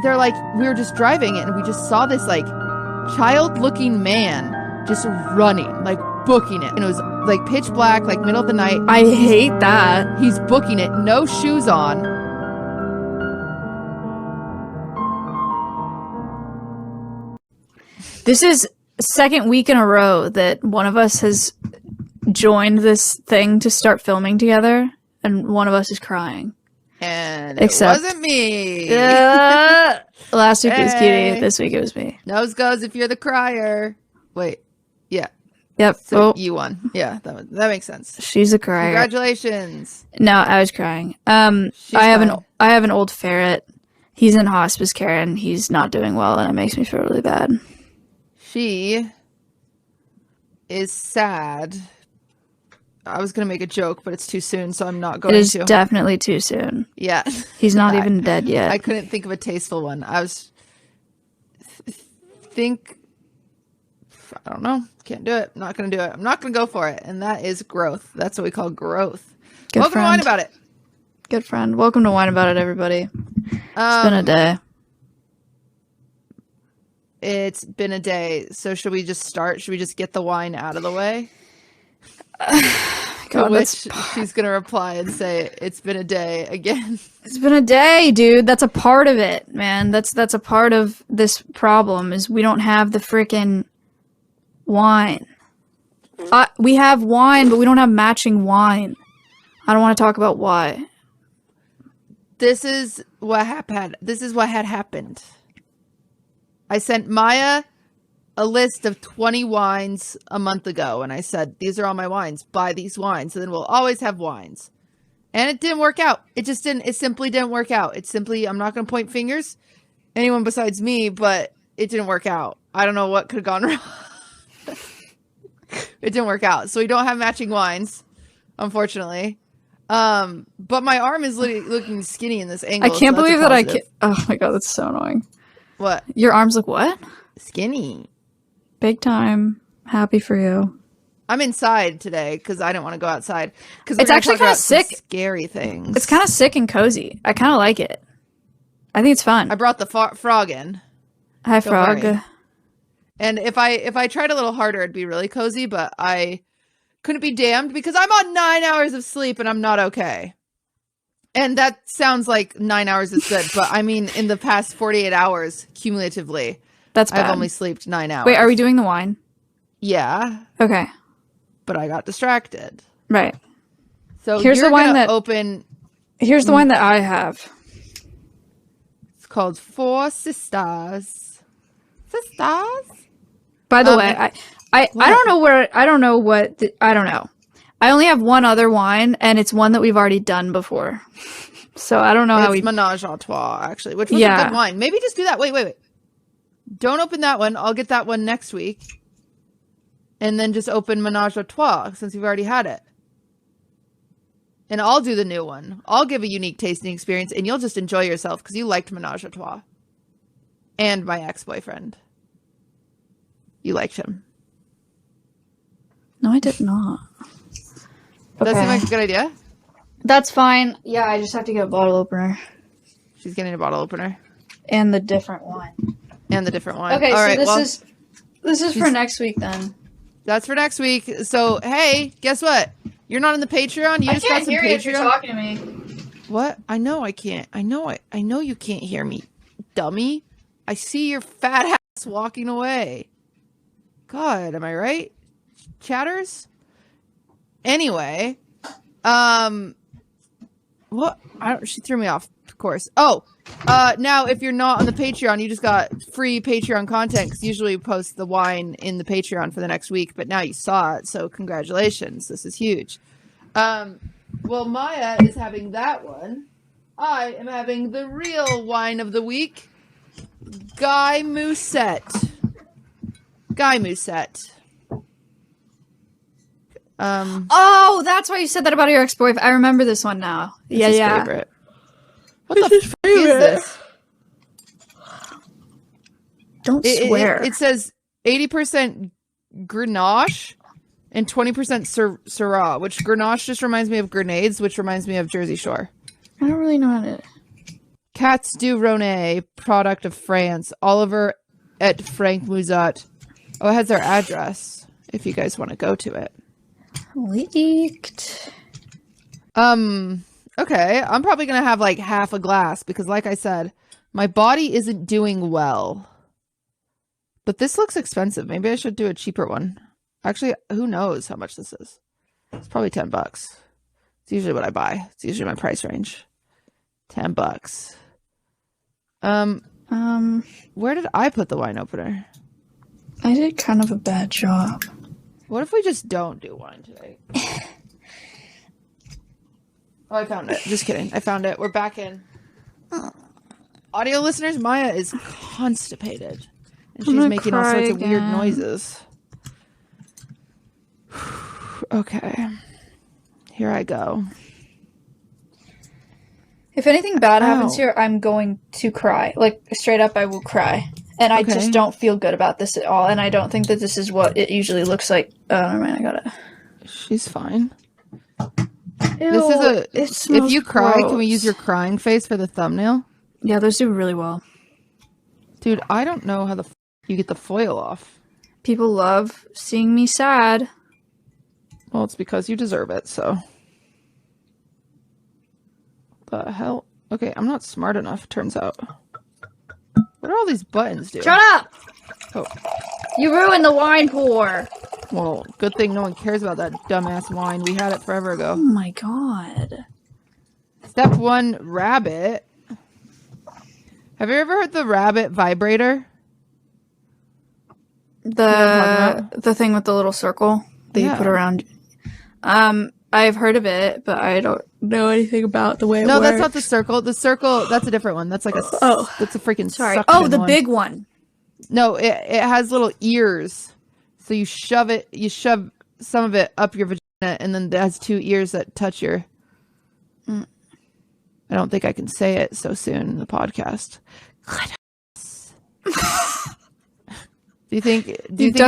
they're like, we were just driving and we just saw this like child-looking man just running, like booking it. And it was like pitch black, like middle of the night. I hate that. He's booking it, no shoes on. This is second week in a row that one of us has joined this thing to start filming together, and one of us is crying. And it wasn't me. Last week it was Cutie. This week it was me. Nose goes if you're the crier. Wait. Yeah. Yep. So you won. Yeah, that makes sense. She's a crier. Congratulations. No, I was crying. I have an old ferret. He's in hospice care and he's not doing well, and it makes me feel really bad. She is sad. I was going to make a joke, but it's too soon, so I'm not going to. It is definitely too soon. Yeah. He's not even dead yet. I couldn't think of a tasteful one. I was... I don't know. Can't do it. Not going to do it. I'm not going to go for it. And that is growth. That's what we call growth. Welcome to Wine About It. Good friend. Welcome to Wine About It, everybody. It's been a day. It's been a day. So should we just start? Should we just get the wine out of the way? God, to which she's going to reply and say, it's been a day again. It's been a day, dude. That's a part of it, man. That's a part of this problem is we don't have the freaking wine. We have wine, but we don't have matching wine. I don't want to talk about why. This is what happened. This is what had happened. I sent Maya a list of 20 wines a month ago, and I said, these are all my wines. Buy these wines, and then we'll always have wines. And it didn't work out. It simply didn't work out. I'm not going to point fingers, anyone besides me, but it didn't work out. I don't know what could have gone wrong. It didn't work out. So we don't have matching wines, unfortunately. But my arm is looking skinny in this angle. I can't believe that I can. Oh my God, that's so annoying. What? Your arms look what? Skinny. Big time. Happy for you. I'm inside today because I didn't want to go outside. Because it's actually kind of sick. Scary things. It's kind of sick and cozy. I kind of like it. I think it's fun. I brought the frog in. Hi, frog. And if I tried a little harder, it'd be really cozy. But I couldn't be damned because I'm on 9 hours of sleep and I'm not okay. And that sounds like 9 hours is good, but I mean, in the past 48 hours, cumulatively, that's bad. I've only slept 9 hours. Wait, are we doing the wine? Yeah. Okay. But I got distracted. Right. So here's the wine that open. Here's the wine that I have. It's called Four Sisters. By the way, I don't know where. I don't know what. I don't know. I only have one other wine, and it's one that we've already done before. So I don't know how we... It's Menage a Trois, actually, which was a good wine. Maybe just do that. Wait. Don't open that one. I'll get that one next week. And then just open Menage a Trois, since you've already had it. And I'll do the new one. I'll give a unique tasting experience, and you'll just enjoy yourself, because you liked Menage a Trois. And my ex-boyfriend. You liked him. No, I did not. Does that seem like a good idea? That's fine. Yeah, I just have to get a bottle opener. She's getting a bottle opener. And the different wine. Okay, all right, this is for next week then. That's for next week. So, hey, guess what? You're not on the Patreon. You just got some Patreon. If you're talking to me. What? I know I can't. I know you can't hear me, dummy. I see your fat ass walking away. God, am I right? Chatters? Anyway, what? She threw me off course. Oh, now if you're not on the Patreon, you just got free Patreon content, because usually we post the wine in the Patreon for the next week, but now you saw it, so congratulations. This is huge. Well, Maya is having that one. I am having the real wine of the week, Guy Musset. Oh, that's why you said that about your ex-boyfriend. I remember this one now. It's his favorite. What the f*** is this? Don't swear. It says 80% Grenache and 20% Syrah, which Grenache just reminds me of grenades, which reminds me of Jersey Shore. I don't really know how to... Cats du Rhône, product of France. Oliver et Frank Musat. Oh, it has their address if you guys want to go to it. Leaked. Okay. I'm probably going to have like half a glass because like I said, my body isn't doing well. But this looks expensive. Maybe I should do a cheaper one. Actually, who knows how much this is? It's probably $10. It's usually what I buy. It's usually my price range. $10. Where did I put the wine opener? I did kind of a bad job. What if we just don't do wine today? Oh, I found it. Just kidding. I found it. We're back in. Audio listeners, Maya is constipated. And she's making all sorts of weird noises. Okay. Here I go. If anything bad happens here, I'm going to cry. Like, straight up, I will cry. And I just don't feel good about this at all. And I don't think that this is what it usually looks like. Oh, never mind. I got it. She's fine. Ew, this is if you cry, gross. Can we use your crying face for the thumbnail? Yeah, those do really well. Dude, I don't know how you get the foil off. People love seeing me sad. Well, it's because you deserve it, so. The hell? Okay, I'm not smart enough, turns out. What are all these buttons doing? Shut up! Oh. You ruined the wine pour! Well, good thing no one cares about that dumbass wine. We had it forever ago. Oh my god. Step 1, rabbit. Have you ever heard the rabbit vibrator? The thing with the little circle that you put around. I've heard of it, but I don't know anything about the way it works. No, that's not the circle. The circle, that's a different one. That's like that's a freaking sorry. Oh, the big one. No, it has little ears. So you shove some of it up your vagina, and then it has 2 ears that touch your... I don't think I can say it so soon in the podcast. Do you think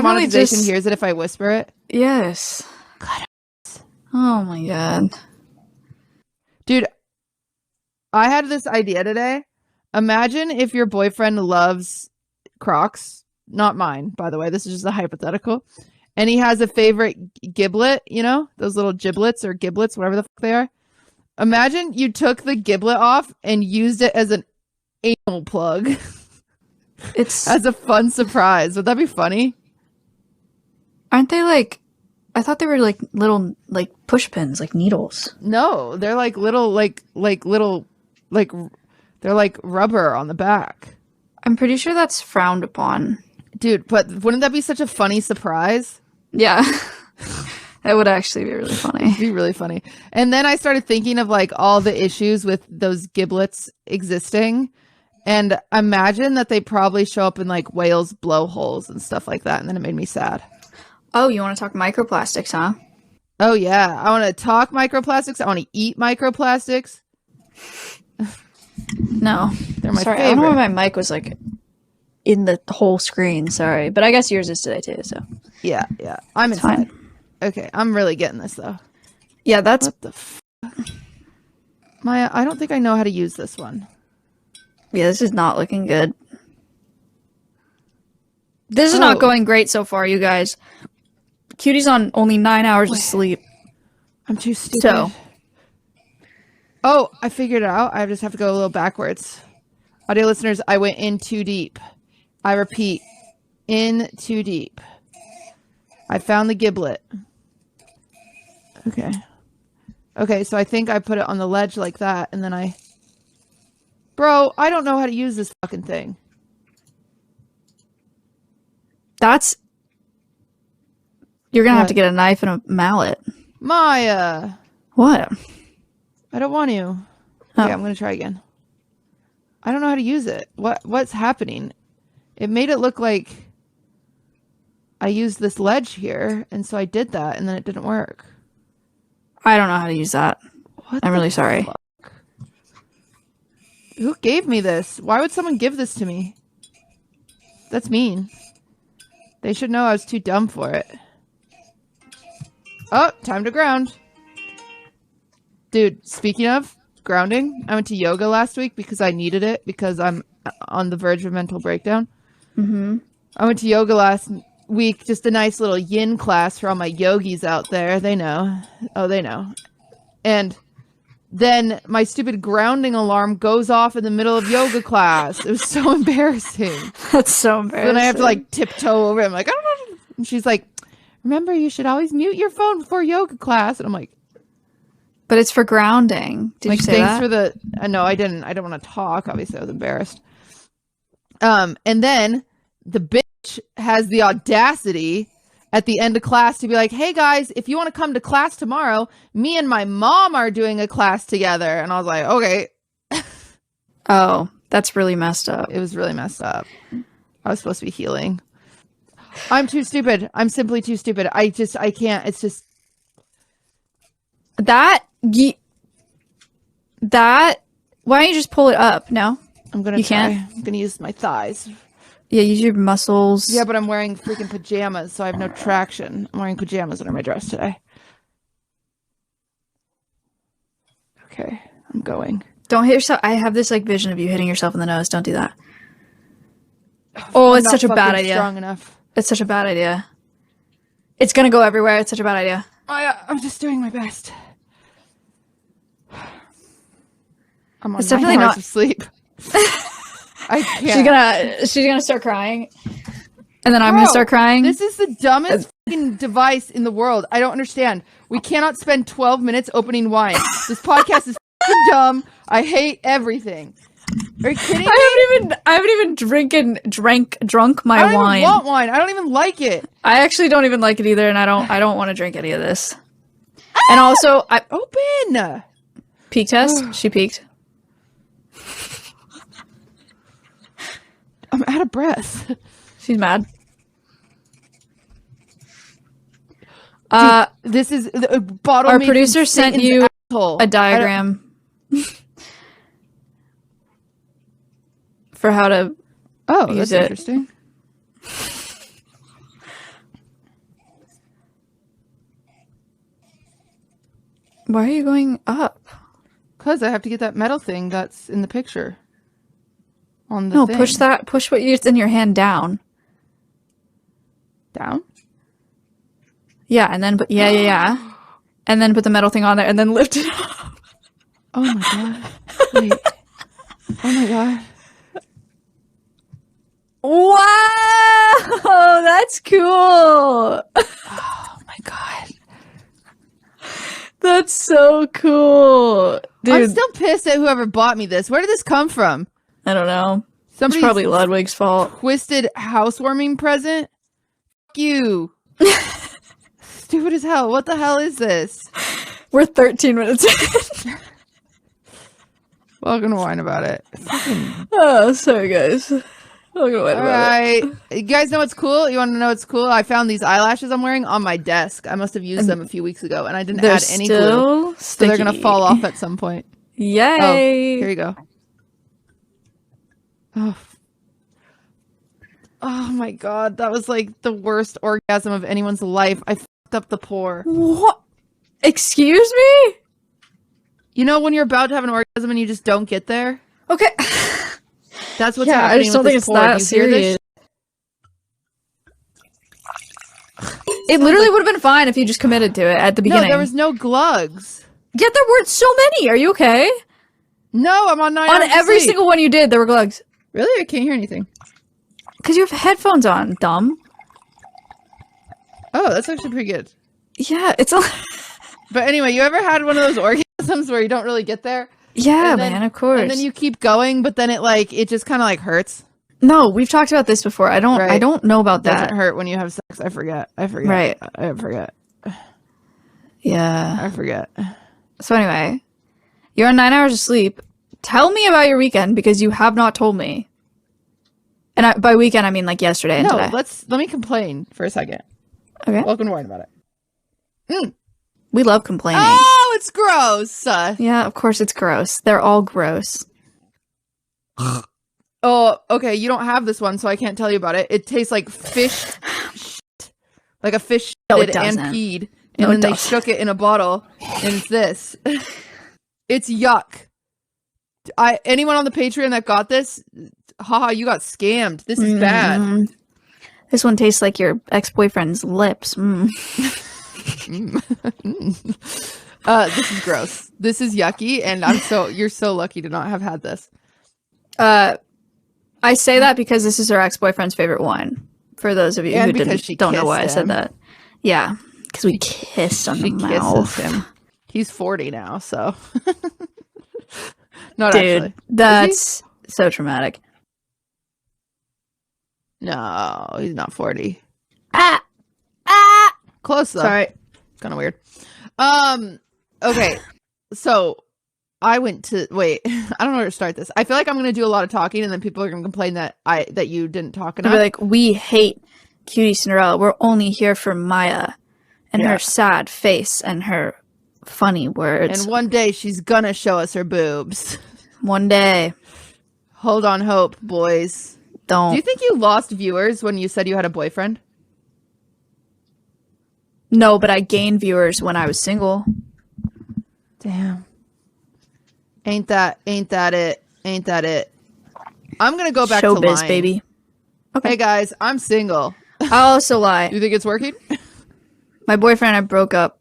monetization hears it if I whisper it? Yes. Oh my god. Dude, I had this idea today. Imagine if your boyfriend loves Crocs. Not mine, by the way. This is just a hypothetical. And he has a favorite giblet, you know? Those little giblets or giblets, whatever the fuck they are. Imagine you took the giblet off and used it as an anal plug. It's as a fun surprise. Would that be funny? Aren't they like... I thought they were like little like push pins, like needles. No, they're like little they're like rubber on the back. I'm pretty sure that's frowned upon. Dude, but wouldn't that be such a funny surprise? Yeah. That would actually be really funny. It'd be really funny. And then I started thinking of like all the issues with those giblets existing. And imagine that they probably show up in like whales' blowholes and stuff like that. And then it made me sad. Oh, you want to talk microplastics, huh? Oh, yeah. I want to talk microplastics. I want to eat microplastics. No. They're my favorite. I don't know why my mic was like in the whole screen. Sorry. But I guess yours is today too, so. Yeah. I'm inside. Fine. Okay. I'm really getting this, though. Yeah, that's... What the fuck? Maya, I don't think I know how to use this one. Yeah, this is not looking good. This is not going great so far, you guys. Cutie's on only 9 hours of sleep. I'm too stupid. Oh, I figured it out. I just have to go a little backwards. Audio listeners, I went in too deep. I repeat, in too deep. I found the giblet. Okay, so I think I put it on the ledge like that, and then I... Bro, I don't know how to use this fucking thing. That's... You're gonna have to get a knife and a mallet. Maya! What? I don't want to. Okay, I'm gonna try again. I don't know how to use it. What's happening? It made it look like I used this ledge here, and so I did that, and then it didn't work. I don't know how to use that. I'm really sorry. Fuck? Who gave me this? Why would someone give this to me? That's mean. They should know I was too dumb for it. Oh, time to ground. Dude, speaking of, grounding. I went to yoga last week because I needed it because I'm on the verge of mental breakdown. Mm-hmm. I went to yoga last week, just a nice little yin class for all my yogis out there. They know. Oh, they know. And then my stupid grounding alarm goes off in the middle of yoga class. It was so embarrassing. That's so embarrassing. Then I have to like tiptoe over it. I'm like, I don't know. And she's like, remember, you should always mute your phone before yoga class. And I'm like, but it's for grounding. Did like, you say thanks that? for the. No, I didn't. I don't want to talk. Obviously, I was embarrassed. And then the bitch has the audacity at the end of class to be like, hey guys, if you want to come to class tomorrow, me and my mom are doing a class together. And I was like, okay. Oh, that's really messed up. It was really messed up. I was supposed to be healing. I'm too stupid. I'm simply too stupid. I can't. It's just. That, why don't you just pull it up? No? I'm going to try. I'm going to use my thighs. Yeah, use your muscles. Yeah, but I'm wearing freaking pajamas, so I have no traction. I'm wearing pajamas under my dress today. Okay, I'm going. Don't hit yourself. I have this like vision of you hitting yourself in the nose. Don't do that. Oh, it's such a bad idea. Strong enough. It's such a bad idea. It's gonna go everywhere. It's such a bad idea. I'm just doing my best. I'm on It's definitely 9 hours not of sleep. I can't. She's gonna start crying, and then I'm gonna start crying. This is the dumbest fucking device in the world. I don't understand. We cannot spend 12 minutes opening wine. This podcast is fucking dumb. I hate everything. Are you kidding me? I haven't even drunk my wine. I don't even want wine. I don't even like it. I actually don't even like it either, and I don't want to drink any of this. And also, open peak test. She peaked. I'm out of breath. She's mad. Dude, this is the bottle. Our producer sent you a diagram for how to. Oh, that's interesting. Why are you going up? Because I have to get that metal thing that's in the picture. On the thing. Push what it's in your hand down. Down? Yeah, and then yeah. And then put the metal thing on there and then lift it up. Oh my god. Wait. Oh my god. Wow! That's cool! Oh my god. That's so cool. Dude. I'm still pissed at whoever bought me this. Where did this come from? I don't know. Somebody's It's probably Ludwig's fault. Twisted housewarming present? Fuck you. Stupid as hell. What the hell is this? We're 13 minutes in. Welcome to whine about it. Fucking... Oh, sorry guys. Welcome to whine about it. You guys know what's cool? You want to know what's cool? I found these eyelashes I'm wearing on my desk. I must have used them a few weeks ago, and I didn't add any glue. So they're going to fall off at some point. Yay! Oh, here you go. Oh my god, that was like the worst orgasm of anyone's life. I fucked up the pour. What? Excuse me? You know when you're about to have an orgasm and you just don't get there? Okay. That's what's yeah, happening. I just don't think it's that serious. It literally would have been fine if you just committed to it at the beginning. No, there was no glugs. Yet there weren't so many. Are you okay? No, I'm on 9 hours On every single one you did, there were glugs. Really? I can't hear anything. Because you have headphones on, dumb. Oh, that's actually pretty good. Yeah, it's a... But anyway, you ever had one of those orgasms where you don't really get there? Yeah, man, of course. And then you keep going, but then it just kind of like hurts. No, we've talked about this before. I don't know about that. It doesn't hurt when you have sex. I forget. Right. I forget. Yeah. I forget. So anyway, you're on 9 hours of sleep. Tell me about your weekend because you have not told me. And by weekend, I mean like yesterday and today. Let me complain for a second. Okay. Welcome to whine about it. We love complaining. Oh, it's gross. Yeah, of course it's gross. They're all gross. Oh, okay. You don't have this one, so I can't tell you about it. It tastes like fish shit. Like a fish shitted and peed. And then they shook it in a bottle. And it's this. It's yuck. Anyone on the Patreon that got this, haha, you got scammed. This is bad. This one tastes like your ex-boyfriend's lips. This is gross. This is yucky, and you're so lucky to not have had this. I say that because this is her ex-boyfriend's favorite wine. For those of you who don't know why I said that. Yeah, because we kissed on the mouth. Kisses him. He's 40 now, so. Not Dude, actually. that's so traumatic. No, he's not 40. Ah! Close though. Sorry. It's kind of weird. Okay. So I went to I don't know where to start this. I feel like I'm gonna do a lot of talking, and then people are gonna complain that you didn't talk enough. They'll be like, we hate Cutie Cinderella. We're only here for Maya and her sad face and her funny words. And one day she's gonna show us her boobs. One day. Hold on hope, boys. Don't. Do you think you lost viewers when you said you had a boyfriend? No, but I gained viewers when I was single. Damn. Ain't that it? Ain't that it? I'm gonna go back to lying. Showbiz, baby. Okay. Hey guys, I'm single. I'll also lie. You think it's working? My boyfriend and I broke up.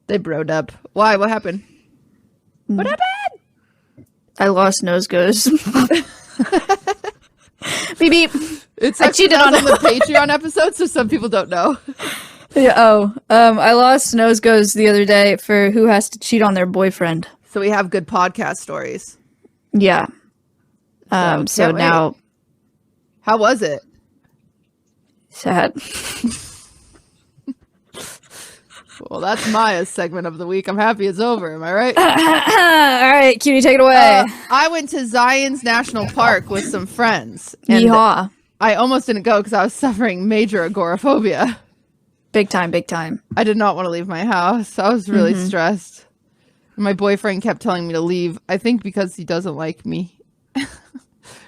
They broed up. Why? What happened? What happened? I lost nose goes. Beep beep. I cheated on the Patreon episode, so some people don't know. Yeah, I lost nose goes the other day for who has to cheat on their boyfriend. So we have good podcast stories. Yeah. So now. How was it? Sad. Well, that's Maya's segment of the week. I'm happy it's over. Am I right? All right, Cutie, take it away. I went to Zion's National Park with some friends. And Yeehaw. I almost didn't go because I was suffering major agoraphobia. Big time, big time. I did not want to leave my house. I was really stressed. My boyfriend kept telling me to leave. I think because he doesn't like me.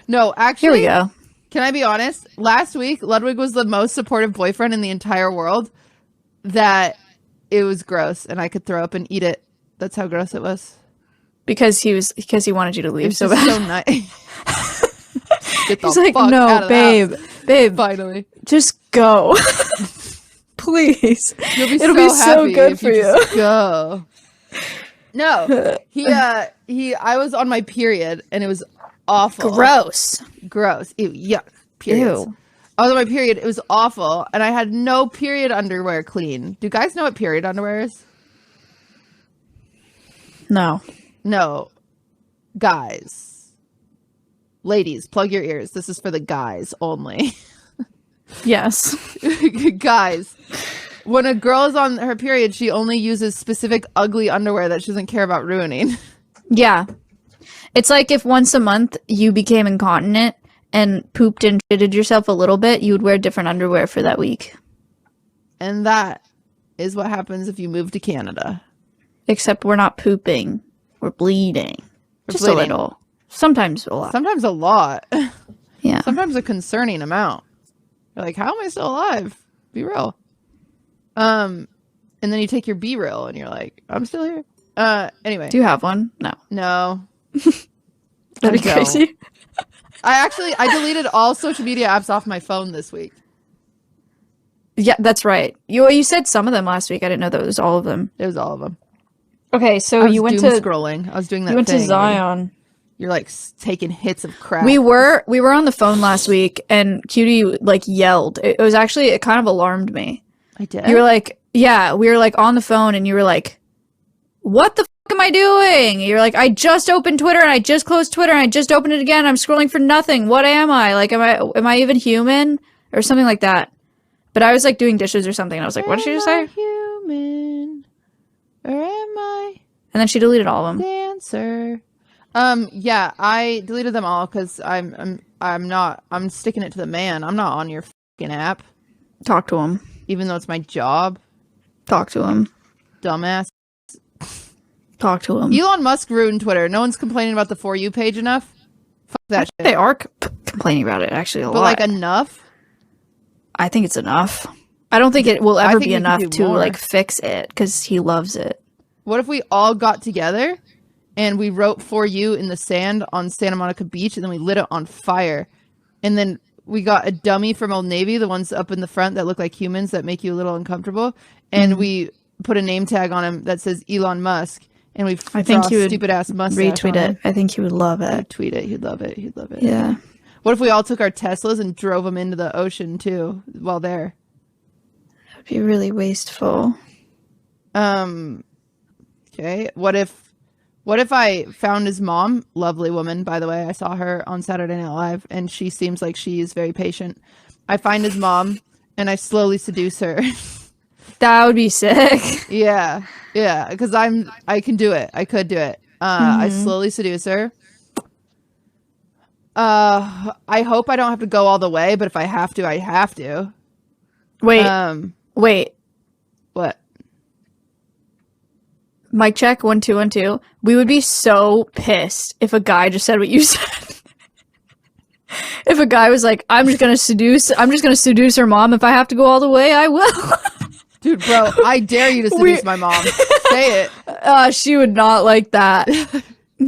No, actually. Here we go. Can I be honest? Last week, Ludwig was the most supportive boyfriend in the entire world. That it was gross, and I could throw up and eat it. That's how gross it was. Because he wanted you to leave so bad. So nice. He's like, no, babe, finally, just go, please. It'll be so good for you. Just go. No, I was on my period, and it was awful. Gross. Ew, yuck. Periods. Ew. I was on my period. It was awful, and I had no period underwear clean. Do you guys know what period underwear is? No. Guys. Ladies, plug your ears. This is for the guys only. Yes. Guys, when a girl is on her period, she only uses specific ugly underwear that she doesn't care about ruining. Yeah. It's like if once a month you became incontinent and pooped and shitted yourself a little bit, you would wear different underwear for that week. And that is what happens if you move to Canada. Except we're not pooping. We're bleeding. Just a little. Sometimes a lot. Sometimes a lot. Yeah. Sometimes a concerning amount. You're like, how am I still alive? Be real. And then you take your be real and you're like, I'm still here. Anyway. Do you have one? No. No. That'd be crazy. I deleted all social media apps off my phone this week. Yeah, that's right. You said some of them last week. I didn't know that was all of them. It was all of them. Okay, so you went to scrolling. I was doing that. You went to Zion. You're like taking hits of crap. We were on the phone last week, and Cutie like yelled. It was actually, it kind of alarmed me. I did. You were like, yeah, we were like on the phone, and you were like, "What the fuck am I doing?" You're like, "I just opened Twitter, and I just closed Twitter, and I just opened it again. I'm scrolling for nothing. What am I? Like, am I even human or something like that?" But I was like doing dishes or something, and I was like, "What did she just say?" Human, or am I? And then she deleted all of them. Dancer. Yeah, I deleted them all because I'm sticking it to the man. I'm not on your fucking app. Talk to him. Even though it's my job. Talk to him. Dumbass. Talk to him. Elon Musk ruined Twitter. No one's complaining about the For You page enough. Fuck that shit. They are complaining about it actually a lot. But like enough? I think it's enough. I don't think it will ever be enough to more. like fix it because he loves it. What if we all got together and we wrote "For You" in the sand on Santa Monica Beach, and then we lit it on fire. And then we got a dummy from Old Navy, the ones up in the front that look like humans that make you a little uncomfortable. And we put a name tag on him that says Elon Musk. And we I think he would stupid ass mustache. Retweet it. I think he would love it. He'd tweet it. He'd love it. He'd love it. Yeah. What if we all took our Teslas and drove them into the ocean too while there? That'd be really wasteful. Okay. What if I found his mom? Lovely woman, by the way. I saw her on Saturday Night Live, and she seems like she is very patient. I find his mom, and I slowly seduce her. That would be sick. Yeah, because I can do it. I could do it. I slowly seduce her. I hope I don't have to go all the way, but if I have to, I have to. Wait. What? Mic check, 1 2 1 2. We would be so pissed if a guy just said what you said. If a guy was like, I'm just gonna seduce her mom. If I have to go all the way, I will. Dude, bro, I dare you to seduce my mom. Say it. She would not like that.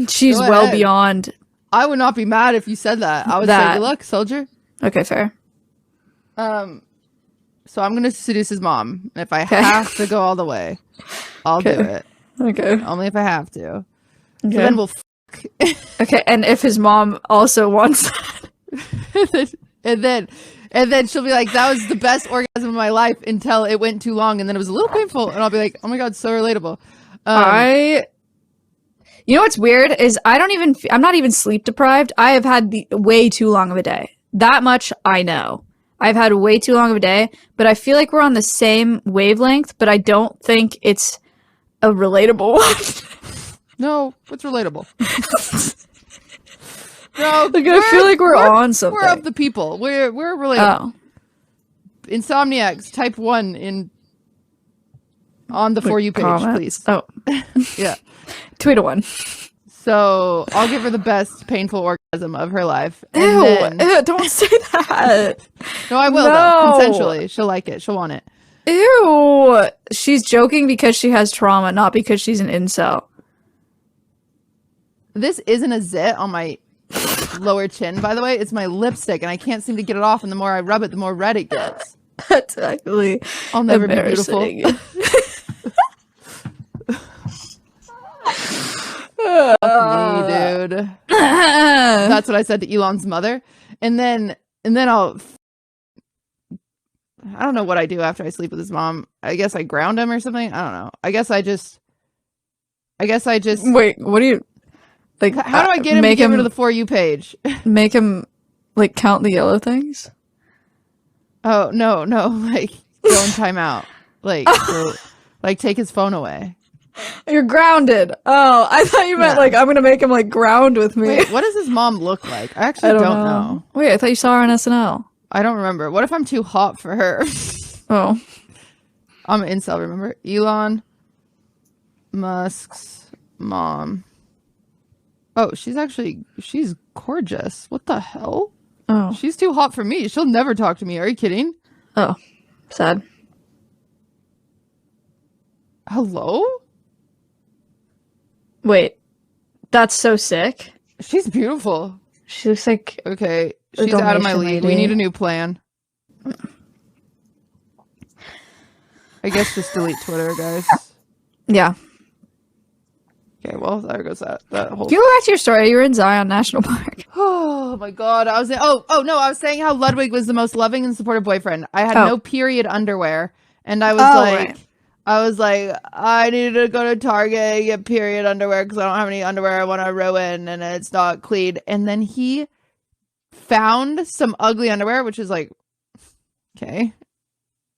She's well beyond. I would not be mad if you said that. I would say, good luck, soldier. Okay, fair. So I'm gonna seduce his mom. If I have to go all the way, I'll do it. Okay. Only if I have to. Okay. So then we'll Okay, and if his mom also wants that. and then she'll be like, that was the best orgasm of my life until it went too long and then it was a little painful, and I'll be like, oh my god, so relatable. You know what's weird is I'm not even sleep deprived. I have had way too long of a day. That much I know. I've had way too long of a day, but I feel like we're on the same wavelength, but I don't think it's a relatable one. No, what's relatable? No, like, I feel like we're on something. We're of the people. We're relatable. Oh. Insomniacs, type 1 on the For You page, please. Oh. Yeah. Tweet a 1. So I'll give her the best painful orgasm of her life. And ew, don't say that. No, I will, though. Consensually. She'll like it. She'll want it. Ew. She's joking because she has trauma, not because she's an incel. This isn't a zit on my lower chin, by the way. It's my lipstick, and I can't seem to get it off, and the more I rub it, the more red it gets. That's actually I'll never be beautiful. Fuck me, dude. That's what I said to Elon's mother. And then I don't know what I do after I sleep with his mom. I guess I ground him or something. I don't know. I guess I just wait, what do you like? How do I get him to get rid of the For You page? Make him like count the yellow things? Oh, no, like go in timeout. Like like take his phone away. You're grounded. Oh, I thought you meant like I'm gonna make him like ground with me. Wait, what does his mom look like? I actually don't know. Wait, I thought you saw her on SNL. I don't remember. What if I'm too hot for her? Oh. I'm an incel, remember? Elon Musk's mom. Oh, she's gorgeous. What the hell? Oh. She's too hot for me. She'll never talk to me. Are you kidding? Oh. Sad. Hello? Wait. That's so sick. She's beautiful. She looks like... Okay. She's out of my league. We need a new plan. I guess just delete Twitter, guys. Yeah. Okay, well, there goes that whole... Can you go back to your story? You were in Zion National Park. Oh my god. I was saying how Ludwig was the most loving and supportive boyfriend. I had no period underwear, and I was right. I was like, I needed to go to Target and get period underwear because I don't have any underwear I want to ruin and it's not clean. And then he found some ugly underwear, which is like, okay.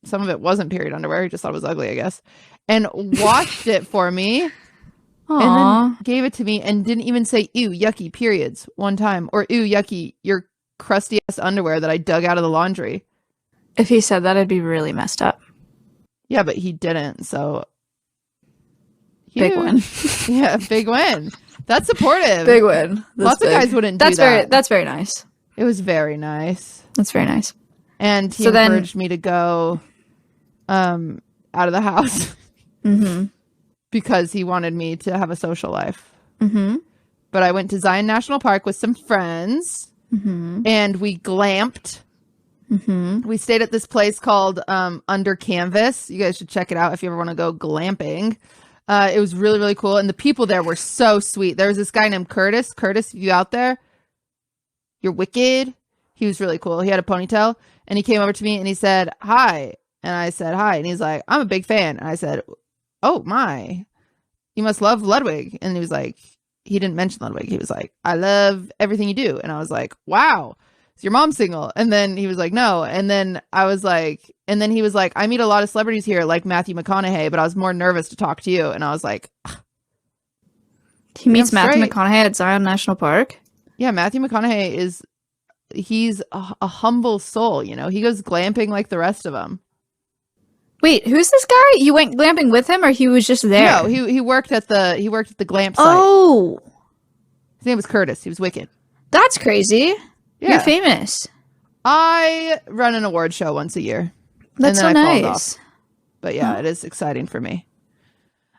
Some of it wasn't period underwear. He just thought it was ugly, I guess. And washed it for me. Aww. And then gave it to me and didn't even say, ew, yucky, periods one time. Or, ew, yucky, your crusty ass underwear that I dug out of the laundry. If he said that, I'd be really messed up. Yeah, but he didn't, so... Big win. Yeah, big win. That's supportive. Big win. Lots of guys wouldn't do that. That's very nice. It was very nice. That's very nice. And he encouraged me to go out of the house. Mm-hmm. Because he wanted me to have a social life. Mm-hmm. But I went to Zion National Park with some friends, and we glamped. We stayed at this place called Under Canvas. You guys should check it out if you ever want to go glamping. It was really, really cool. And the people there were so sweet. There was this guy named Curtis. Curtis, if you out there, you're wicked. He was really cool. He had a ponytail, and he came over to me and he said, hi. And I said, hi. And he's like, I'm a big fan. And I said, oh my, you must love Ludwig. And he was like, he didn't mention Ludwig. He was like, I love everything you do. And I was like, wow, is your mom single? And then he was like, no. And then I was like, and then he was like, I meet a lot of celebrities here, like Matthew McConaughey, but I was more nervous to talk to you. And I was like, he meets Matthew McConaughey at Zion National Park. Yeah, Matthew McConaughey he's a humble soul, you know. He goes glamping like the rest of them. Wait, who's this guy? You went glamping with him, or he was just there? No, he worked at the glamp site. Oh, his name was Curtis. He was wicked. That's crazy. Yeah. You're famous. I run an award show once a year. That's so nice. But yeah, It is exciting for me.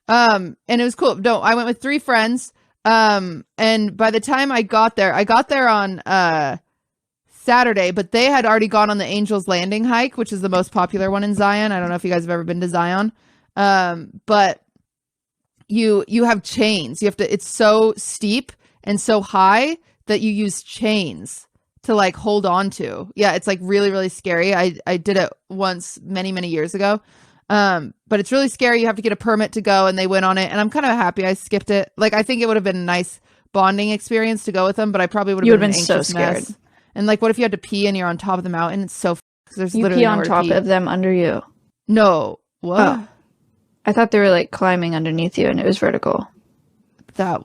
And it was cool. No, I went with 3 friends. And by the time I got there on Saturday, but they had already gone on the Angel's Landing hike, which is the most popular one in Zion. I don't know if you guys have ever been to Zion. But you have chains. It's so steep and so high that you use chains to like hold on to. Yeah, it's like really, really scary. I did it once many, many years ago. But it's really scary. You have to get a permit to go, and they went on it, and I'm kind of happy I skipped it. Like, I think it would have been a nice bonding experience to go with them, but I probably would have been so scared. Mess. And like, what if you had to pee and you're on top of the mountain? It's so there's you literally pee on top of them under you. No, what? Oh. I thought they were like climbing underneath you, and it was vertical. That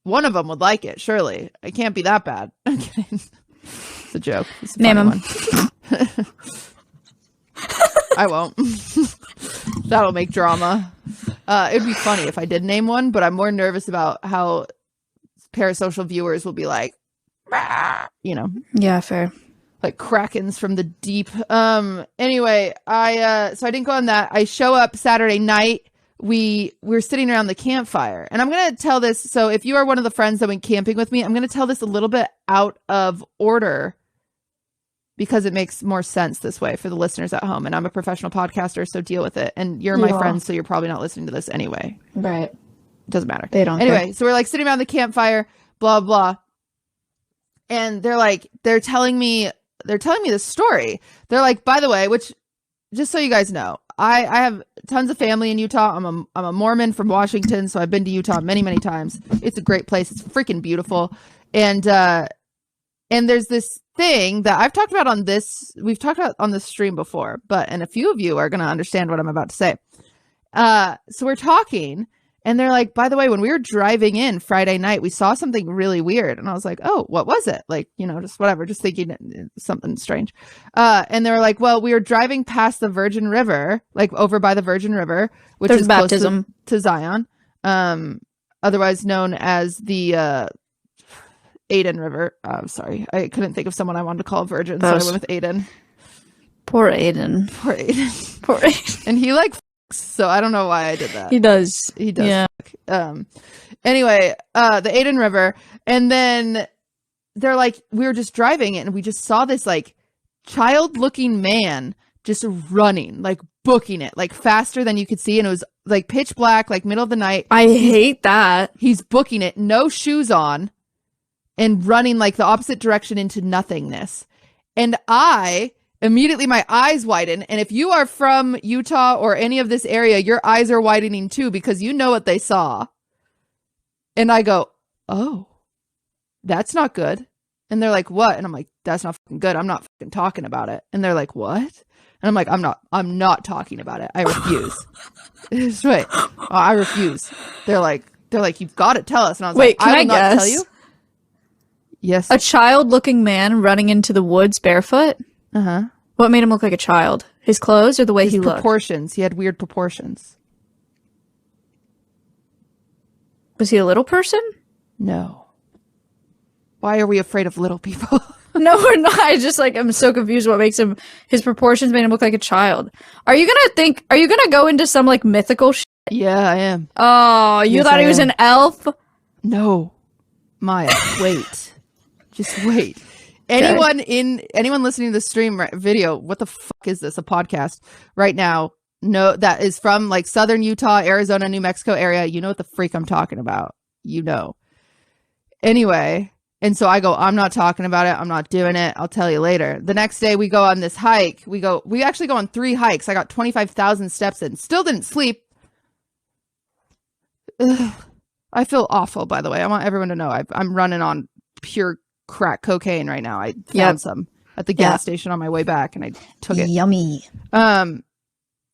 one of them would like it. Surely, it can't be that bad. I'm kidding. It's a joke. It's a funny one. I won't. That'll make drama. It'd be funny if I did name one, but I'm more nervous about how parasocial viewers will be like, you know. Yeah, fair. Like krakens from the deep. Anyway, so I didn't go on that. I show up Saturday night. We're sitting around the campfire, and I'm going to tell this. So if you are one of the friends that went camping with me, I'm going to tell this a little bit out of order because it makes more sense this way for the listeners at home. And I'm a professional podcaster, so deal with it. And you're my friend, so you're probably not listening to this anyway. Right. It doesn't matter. They don't Anyway, care. so we're like sitting around the campfire, blah, blah. And they're telling me this story. They're like, by the way, which just so you guys know, I have tons of family in Utah. I'm a Mormon from Washington, so I've been to Utah many, many times. It's a great place. It's freaking beautiful. And there's this thing that I've talked about we've talked about on this stream before, and a few of you are going to understand what I'm about to say. So we're talking, and they're like, by the way, when we were driving in Friday night, we saw something really weird. And I was like, oh, what was it? Like, you know, just whatever, just thinking something strange. And they were like, well, we were driving past the Virgin River, like over by the Virgin River, which is baptism close to Zion, otherwise known as the Aden River. Sorry, I couldn't think of someone I wanted to call a virgin, so I went with Aden. Poor Aden. Poor Aden. Poor Aden. And he like so I don't know why I did that. He does. Yeah. Anyway, the Aden River, and then they're like, we were just driving it, and we just saw this like child-looking man just running, like booking it, like faster than you could see, and it was like pitch black, like middle of the night. I hate that. He's booking it, no shoes on, and running like the opposite direction into nothingness. And immediately my eyes widen. And if you are from Utah or any of this area, your eyes are widening too, because you know what they saw. And I go, oh, that's not good. And they're like, what? And I'm like, that's not fucking good. I'm not fucking talking about it. And they're like, what? And I'm like, I'm not talking about it. I refuse. Wait, I refuse. They're like, you've got to tell us. And I was like, I will not tell you. Yes. A child-looking man running into the woods barefoot? Uh-huh. What made him look like a child? His clothes or the way he looked? Proportions. He had weird proportions. Was he a little person? No. Why are we afraid of little people? No, we're not. I just I'm so confused what makes his proportions made him look like a child. Are you gonna go into some like mythical shit Yeah, I am. Oh, you Yes, thought I he was am. an elf? No, Maya, wait. Just wait. Anyone listening to the stream video, what the fuck is this? A podcast right now? No, that is from like southern Utah, Arizona, New Mexico area. You know what the freak I'm talking about. You know. Anyway, and so I go, I'm not talking about it. I'm not doing it. I'll tell you later. The next day we go on this hike. We actually go on 3 hikes. I got 25,000 steps in. Still didn't sleep. Ugh. I feel awful, by the way. I want everyone to know I'm running on pure crack cocaine right now. I found some at the gas station on my way back and I took it. Yummy.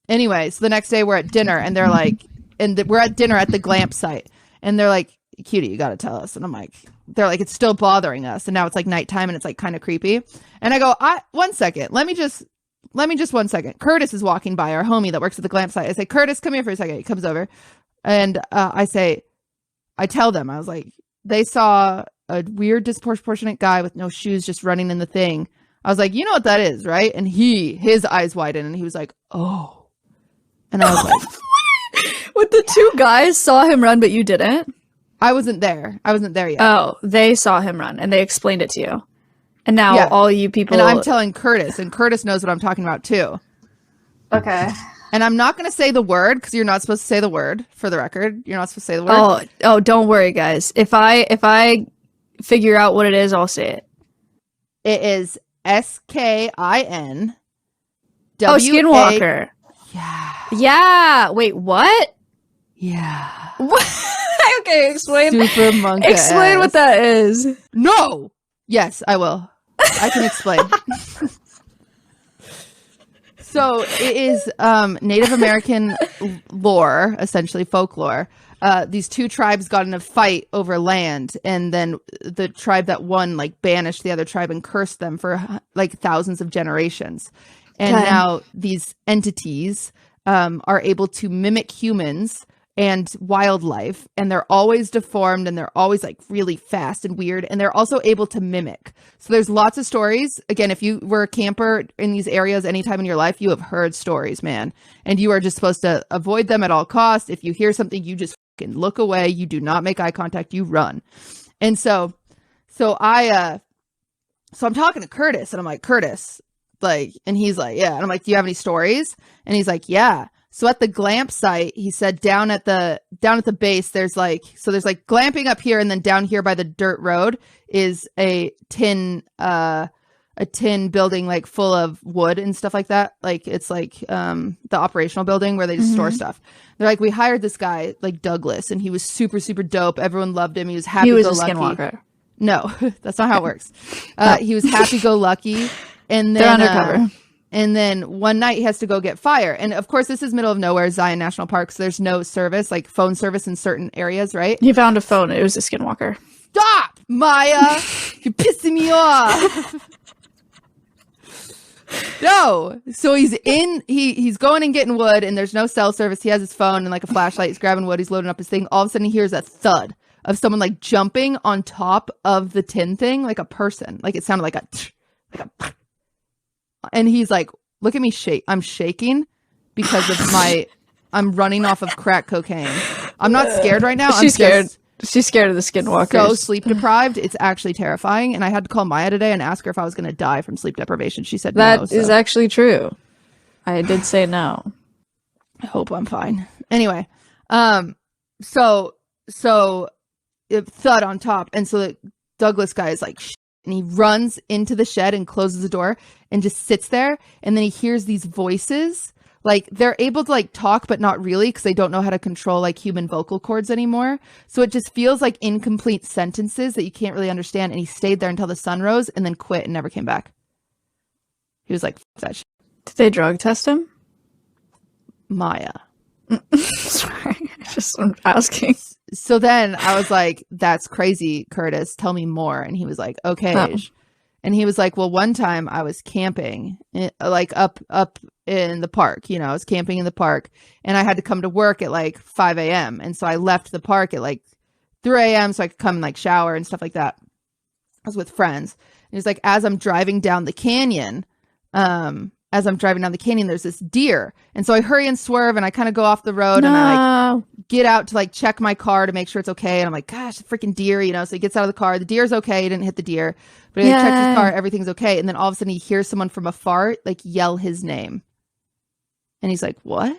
Anyway, so the next day we're at dinner and they're like, we're at dinner at the glamp site and they're like, Cutie, you got to tell us. And I'm like, they're like, it's still bothering us. And now it's like nighttime and it's like kind of creepy. And I go, 1 second. Let me just 1 second. Curtis is walking by, our homie that works at the glamp site. I say, Curtis, come here for a second. He comes over and I tell them, I was like, they saw a weird disproportionate guy with no shoes just running in the thing. I was like, you know what that is, right? And his eyes widened and he was like, oh. And I was like, What, the 2 guys saw him run, but you didn't? I wasn't there yet. Oh, they saw him run and they explained it to you. And now all you people... And I'm telling Curtis, and Curtis knows what I'm talking about too. Okay. And I'm not going to say the word because you're not supposed to say the word, for the record. You're not supposed to say the word. Oh, don't worry, guys. If I figure out what it is, I'll say it. It is SKIN. Oh, Skinwalker. Yeah. Yeah. Wait, what? Yeah. What? Okay, explain. Super monkey. Explain what that is. No. Yes, I will. I can explain. So it is Native American lore, essentially folklore. These 2 tribes got in a fight over land, and then the tribe that won like banished the other tribe and cursed them for like thousands of generations. And now these entities are able to mimic humans and wildlife, and they're always deformed and they're always like really fast and weird, and they're also able to mimic. So there's lots of stories. Again, if you were a camper in these areas anytime in your life, you have heard stories, man, and you are just supposed to avoid them at all costs. If you hear something, you just fucking look away. You do not make eye contact. You run. And so I'm talking to Curtis, and I'm like, Curtis, like, and he's like, yeah. And I'm like, do you have any stories? And he's like, yeah. So at the glamp site, he said down at the base, there's glamping up here, and then down here by the dirt road is a tin building like full of wood and stuff like that. Like it's like the operational building where they just store stuff. They're like, we hired this guy like Douglas, and he was super, super dope. Everyone loved him. He was happy. He was go a lucky. Skinwalker. No, that's not how it works. He was happy go lucky, and then they're undercover. And then one night he has to go get fire. And of course, this is middle of nowhere, Zion National Park. So there's no service, like phone service in certain areas, right? He found a phone. It was a Skinwalker. Stop, Maya. You're pissing me off. No. So he's going and getting wood, and there's no cell service. He has his phone and like a flashlight. He's grabbing wood. He's loading up his thing. All of a sudden he hears a thud of someone like jumping on top of the tin thing, like a person. Like it sounded like a and he's like, look at me shake. I'm shaking because of I'm running off of crack cocaine. I'm not scared right now. She's scared. She's scared of the Skinwalkers. So sleep deprived. It's actually terrifying. And I had to call Maya today and ask her if I was going to die from sleep deprivation. She said no. That is actually true. I did say no. I hope I'm fine. Anyway, so it thud on top. And so the Douglas guy is like, and he runs into the shed and closes the door and just sits there. And then he hears these voices. Like they're able to like talk, but not really, because they don't know how to control like human vocal cords anymore. So it just feels like incomplete sentences that you can't really understand. And he stayed there until the sun rose and then quit and never came back. He was like, "F that shit." Did they drug test him? Maya. Sorry, I'm asking. So then I was like, that's crazy, Curtis. Tell me more. And he was like, okay. Oh. And he was like, well, one time I was camping like up in the park, I was camping in the park, and I had to come to work at like 5 a.m. And so I left the park at like 3 a.m. so I could come and like shower and stuff like that. I was with friends. And he was like, as I'm driving down the canyon, as I'm driving down the canyon, there's this deer. And so I hurry and swerve and I kind of go off the road and I like get out to like check my car to make sure it's okay. And I'm like, gosh, freaking deer, you know? So he gets out of the car. The deer's okay. He didn't hit the deer, but he checks his car. Everything's okay. And then all of a sudden he hears someone from afar like yell his name. And he's like, what?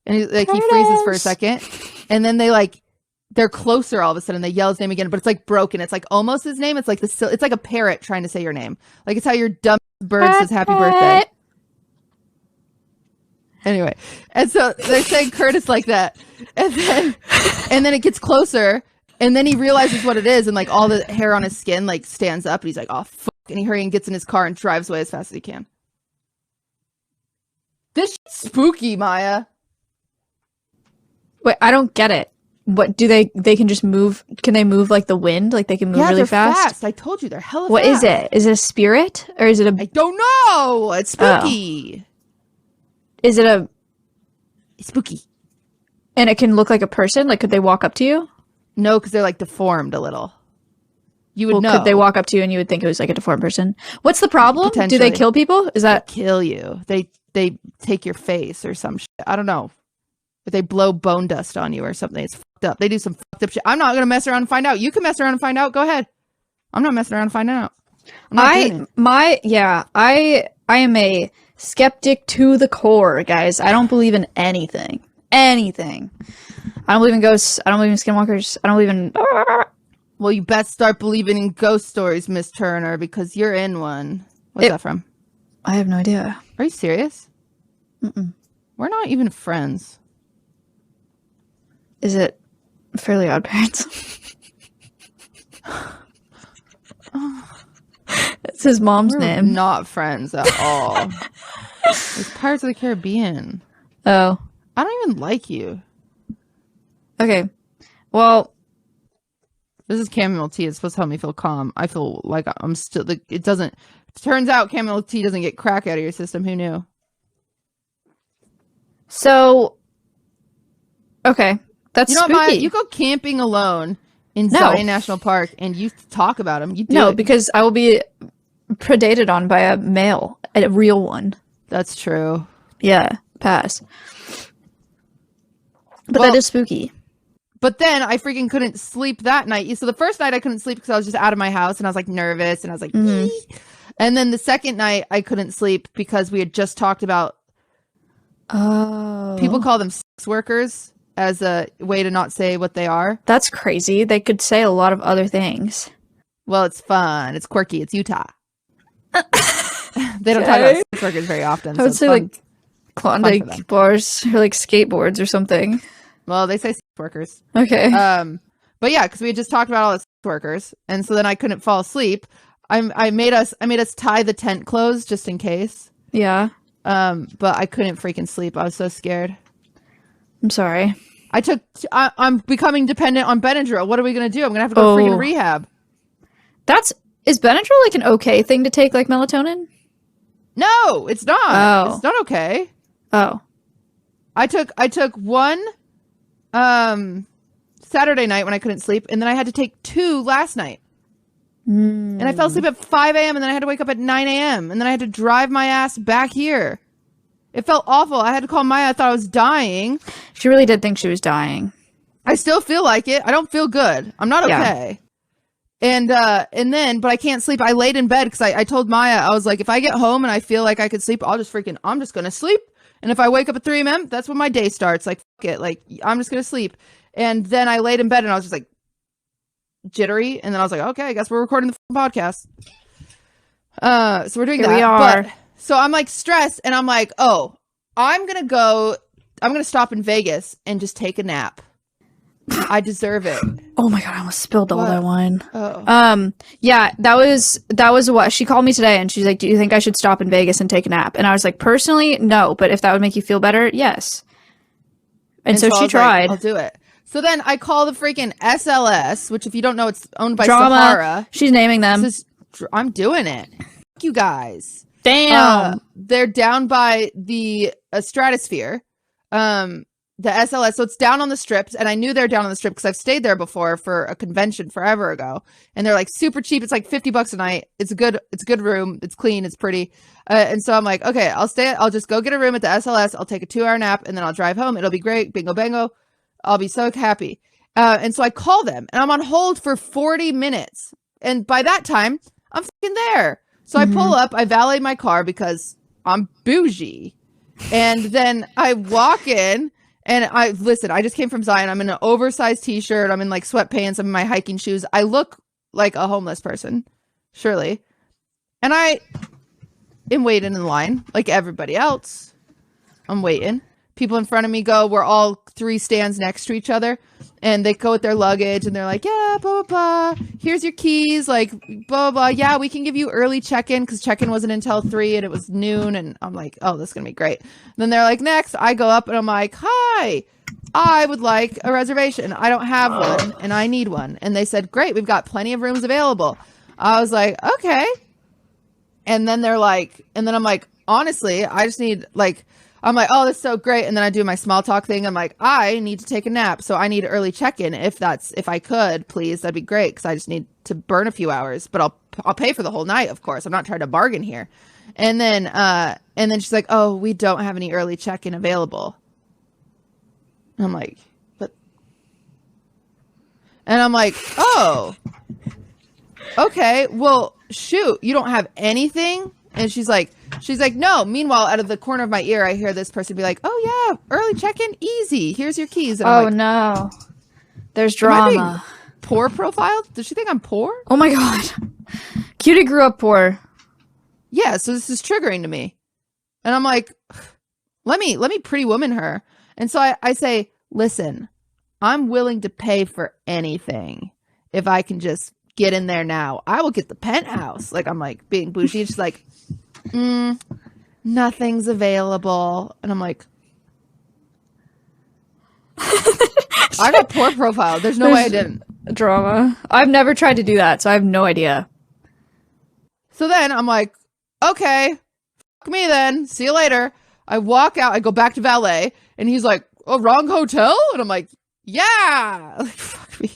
And he freezes for a second. And then they're closer all of a sudden. They yell his name again, but it's like broken. It's like almost his name. It's like it's like a parrot trying to say your name. Like it's how your dumb bird says happy birthday. Anyway, and so they're saying Curtis like that, and then it gets closer, and then he realizes what it is, and like all the hair on his skin like stands up, and he's like, oh fuck, and he hurries and gets in his car and drives away as fast as he can. This shit's spooky, Maya. Wait, I don't get it. What do they can just move? Can they move like the wind? Like they can move really fast? I told you they're hella What fast. is it? Is it a spirit or is it a? I don't know. It's spooky. Is it a? It's spooky. And it can look like a person. Like, could they walk up to you? No, because they're like deformed a little. You would know. Could they walk up to you and you would think it was like a deformed person? What's the problem? Do they kill people? Is that they kill you? They take your face or some shit. I don't know. If they blow bone dust on you or something, it's fucked up. They do some fucked up shit. I'm not gonna mess around and find out. You can mess around and find out. Go ahead. I'm not messing around and finding out. I am a skeptic to the core, guys. I don't believe in anything. Anything. I don't believe in ghosts. I don't believe in skinwalkers. I don't believe in. Well, you best start believing in ghost stories, Miss Turner, because you're in one. What's that from? I have no idea. Are you serious? Mm-mm. We're not even friends. Is it Fairly Odd Parents? It's his mom's name. Not friends at all. It's Pirates of the Caribbean. Oh. I don't even like you. Okay. Well, this is chamomile tea. It's supposed to help me feel calm. I feel like I'm still. It doesn't. Turns out chamomile tea doesn't get crack out of your system. Who knew? So. Okay. That's you know spooky. what, Maya? You go camping alone in Zion National Park and you talk about them. You do No, it. because I will be predated on by a male, a real one. That's true. Yeah, pass. But that is spooky. But then I freaking couldn't sleep that night. So the first night I couldn't sleep because I was just out of my house and I was like nervous and I was like, and then the second night I couldn't sleep because we had just talked about people call them sex workers as a way to not say what they are. That's crazy. They could say a lot of other things. Well, it's fun. It's quirky. It's Utah. They don't talk about sex workers very often. I would say like Klondike bars or like skateboards or something. Well, they say sex workers. Okay. But yeah, because we had just talked about all the sex workers, and so then I couldn't fall asleep. I made us tie the tent closed just in case. Yeah. But I couldn't freaking sleep. I was so scared. I'm sorry. I'm becoming dependent on Benadryl. What are we gonna do? I'm gonna have to go to freaking rehab. Is Benadryl like an okay thing to take, like melatonin? No, it's not. Oh. It's not okay. Oh. I took one Saturday night when I couldn't sleep, and then I had to take 2 last night. And I fell asleep at 5 a.m. and then I had to wake up at 9 a.m. and then I had to drive my ass back here. It felt awful. I had to call Maya. I thought I was dying. She really did think she was dying. I still feel like it. I don't feel good. I'm not okay. And then, but I can't sleep. I laid in bed because I told Maya, I was like, if I get home and I feel like I could sleep, I'm just going to sleep. And if I wake up at 3 a.m., that's when my day starts. Like, fuck it. Like, I'm just going to sleep. And then I laid in bed and I was just like jittery. And then I was like, okay, I guess we're recording the podcast. So we're doing that. We are. But, so I'm like stressed and I'm like, oh, I'm going to stop in Vegas and just take a nap. I deserve it. Oh my god, I almost spilled all that wine. Oh. Yeah, that was what she called me today and she's like, do you think I should stop in Vegas and take a nap? And I was like, personally, no, but if that would make you feel better, yes. And so she tried. Like, I'll do it. So then I call the freaking SLS, which if you don't know, it's owned by Drama. Sahara. She's naming them. I'm doing it. Fuck you guys. Damn. They're down by the stratosphere. the SLS. So it's down on the strips, and I knew they're down on the strip because I've stayed there before for a convention forever ago, and they're like super cheap. It's like $50 a night. It's a good room. It's clean. It's pretty. And so I'm like, okay, I'll just go get a room at the SLS. I'll take a 2-hour nap, and then I'll drive home. It'll be great. Bingo bango. I'll be so happy. And so I call them, and I'm on hold for 40 minutes. And by that time, I'm fucking there. So I pull up, I valet my car because I'm bougie. And then I walk in, and I just came from Zion. I'm in an oversized t-shirt. I'm in like sweatpants. I'm in my hiking shoes. I look like a homeless person, surely. And I am waiting in line like everybody else. I'm waiting. People in front of me go, we're all 3 stands next to each other, and they go with their luggage, and they're like, yeah, blah, blah, blah. Here's your keys, like, blah, blah, blah. Yeah, we can give you early check-in, because check-in wasn't until 3, and it was noon, and I'm like, oh, this is going to be great. Then they're like, next. I go up, and I'm like, hi, I would like a reservation. I don't have one, and I need one. And they said, great, we've got plenty of rooms available. I was like, okay. And then they're like, and then I'm like, honestly, I just need, like, I'm like, oh, that's so great. And then I do my small talk thing. I'm like, I need to take a nap. So I need early check-in. If I could, please, that'd be great. Cause I just need to burn a few hours, but I'll pay for the whole night. Of course. I'm not trying to bargain here. And then she's like, oh, we don't have any early check-in available. And I'm like, what? And I'm like, oh, okay, well, shoot, you don't have anything? And she's like, no. Meanwhile, out of the corner of my ear, I hear this person be like, oh, yeah, early check-in, easy. Here's your keys. And I'm like, no. There's drama. Poor profile? Does she think I'm poor? Oh, my God. Cutie grew up poor. Yeah, so this is triggering to me. And I'm like, let me pretty woman her. And so I say, listen, I'm willing to pay for anything if I can just get in there now. I will get the penthouse. Like, I'm like being bougie. And she's like, nothing's available. And I'm like, I got poor profile. There's no way I didn't. Drama. I've never tried to do that, so I have no idea. So then I'm like, okay, fuck me then. See you later. I walk out. I go back to valet. And he's like, oh, wrong hotel? And I'm like, yeah. Like, fuck me.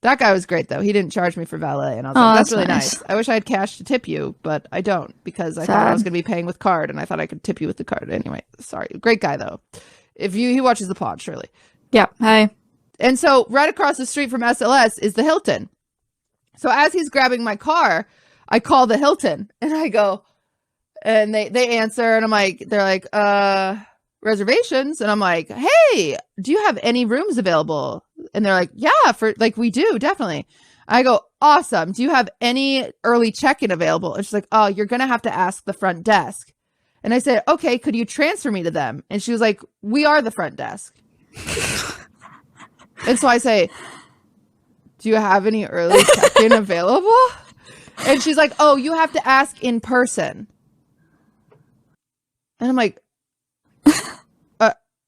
That guy was great, though. He didn't charge me for valet. And I was like, that's really nice. I wish I had cash to tip you, but I don't, because I thought I was going to be paying with card, and I thought I could tip you with the card. Anyway, sorry. Great guy, though. He watches the pod, surely. Yeah. Hi. And so right across the street from SLS is the Hilton. So as he's grabbing my car, I call the Hilton, and I go, and they answer, and I'm like, they're like, reservations. And I'm like, hey, do you have any rooms available? And they're like, yeah, we do, definitely. I go, awesome. Do you have any early check-in available? And she's like, oh, you're going to have to ask the front desk. And I said, okay, could you transfer me to them? And she was like, we are the front desk. And so I say, do you have any early check-in available? And she's like, oh, you have to ask in person. And I'm like,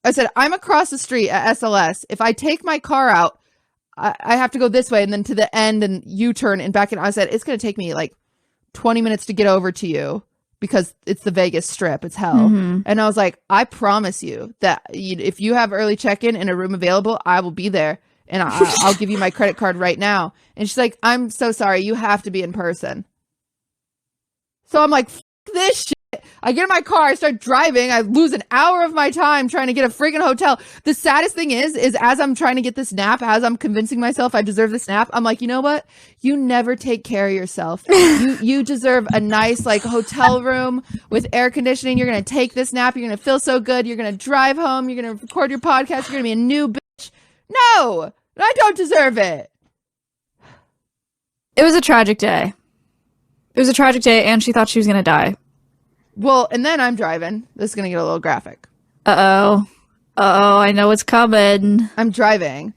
I said, I'm across the street at SLS. If I take my car out, I have to go this way and then to the end and U-turn and back in. I said, it's going to take me like 20 minutes to get over to you because it's the Vegas Strip. It's hell. Mm-hmm. And I was like, I promise you that if you have early check-in and a room available, I will be there. And I'll give you my credit card right now. And she's like, I'm so sorry. You have to be in person. So I'm like, F this shit. I get in my car, I start driving, I lose an hour of my time trying to get a freaking hotel. The saddest thing is as I'm trying to get this nap, as I'm convincing myself I deserve this nap, I'm like, you know what? You never take care of yourself. You deserve a nice like hotel room with air conditioning. You're going to take this nap. You're going to feel so good. You're going to drive home. You're going to record your podcast. You're going to be a new bitch. No, I don't deserve it. It was a tragic day. It was a tragic day, and she thought she was going to die. Well, and then I'm driving. This is going to get a little graphic. Uh-oh. Uh-oh, I know what's coming. I'm driving,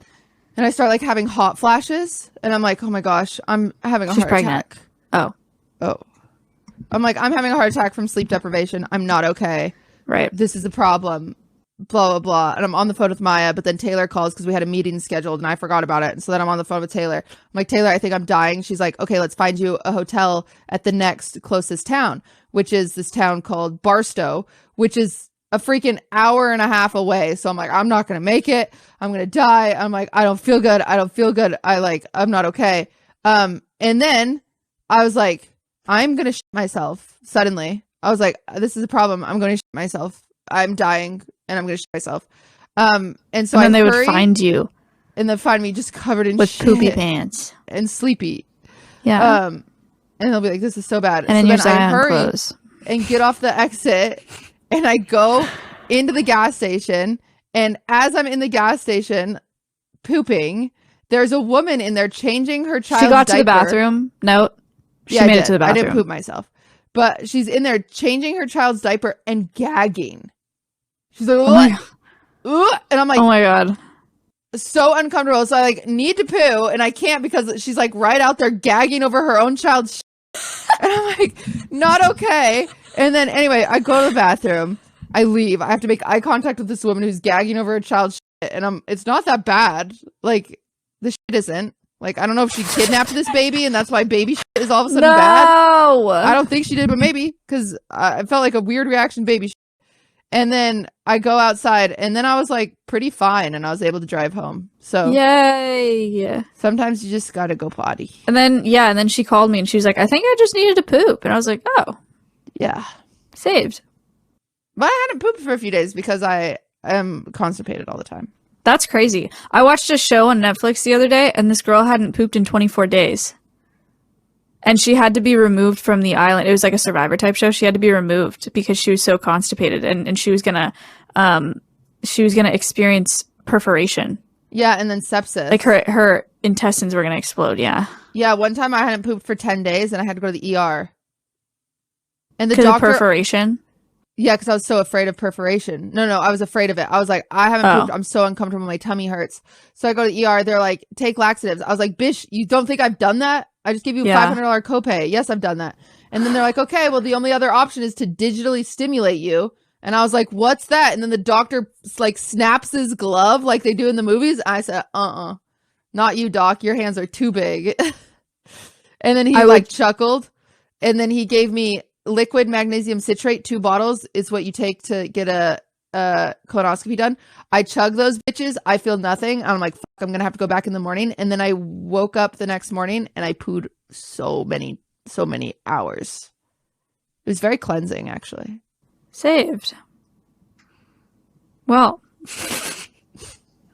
and I start, like, having hot flashes, and I'm like, oh, my gosh, I'm having a heart attack. Oh. I'm like, I'm having a heart attack from sleep deprivation. I'm not okay. Right. This is the problem. Blah, blah, blah. And I'm on the phone with Maya, but then Taylor calls because we had a meeting scheduled, and I forgot about it. And so then I'm on the phone with Taylor. I'm like, Taylor, I think I'm dying. She's like, okay, let's find you a hotel at the next closest town, which is this town called Barstow, which is a freaking hour and a half away. So I'm like, I'm not going to make it. I'm going to die. I'm like, I don't feel good. I'm not okay. And then I was like, I'm going to shit myself suddenly. I was like, this is a problem. I'm going to shit myself. I'm dying and I'm going to shit myself. And so and then they would find you. And then find me just covered in with shit poopy pants and sleepy. Yeah. And they'll be like, this is so bad. And then so your I hurry clothes. And get off the exit and I go into the gas station. And as I'm in the gas station pooping, there's a woman in there changing her child's She got diaper. to the bathroom. No. She made it to the bathroom. I didn't poop myself. But she's in there changing her child's diaper and gagging. She's like, and I'm like, oh my God. So uncomfortable. So I like need to poo and I can't because she's like right out there gagging over her own child's and I'm like, not okay. And then anyway, I go to the bathroom. I leave. I have to make eye contact with this woman who's gagging over her child's and it's not that bad. Like the shit isn't. Like I don't know if she kidnapped this baby and that's why baby shit is all of a sudden bad. I don't think she did, but maybe because I felt like a weird reaction baby shit. And then I go outside and then I was like pretty fine and I was able to drive home. So yay. Sometimes you just got to go potty. And then she called me and she was like, I think I just needed to poop. And I was like, oh. Yeah. Saved. But I hadn't pooped for a few days because I am constipated all the time. That's crazy. I watched a show on Netflix the other day and this girl hadn't pooped in 24 days. And she had to be removed from the island. It was like a Survivor type show. She had to be removed because she was so constipated and she was gonna experience perforation. Yeah, and then sepsis. Like her intestines were gonna explode, yeah. Yeah, one time I hadn't pooped for 10 days and I had to go to the ER. And the doctor of perforation? Yeah, because I was so afraid of perforation. No, I was afraid of it. I was like, I haven't pooped. I'm so uncomfortable. My tummy hurts. So I go to the ER. They're like, take laxatives. I was like, bish, you don't think I've done that? I just gave you a $500 copay. Yes, I've done that. And then they're like, okay, well, the only other option is to digitally stimulate you. And I was like, what's that? And then the doctor like snaps his glove like they do in the movies. I said, not you, doc. Your hands are too big. And then he chuckled. And then he gave me liquid magnesium citrate, 2 bottles is what you take to get a colonoscopy done. I chug those bitches. I feel nothing. I'm like, fuck, I'm gonna have to go back in the morning. And then I woke up the next morning and I pooed so many hours. It was very cleansing, actually. Saved. Well,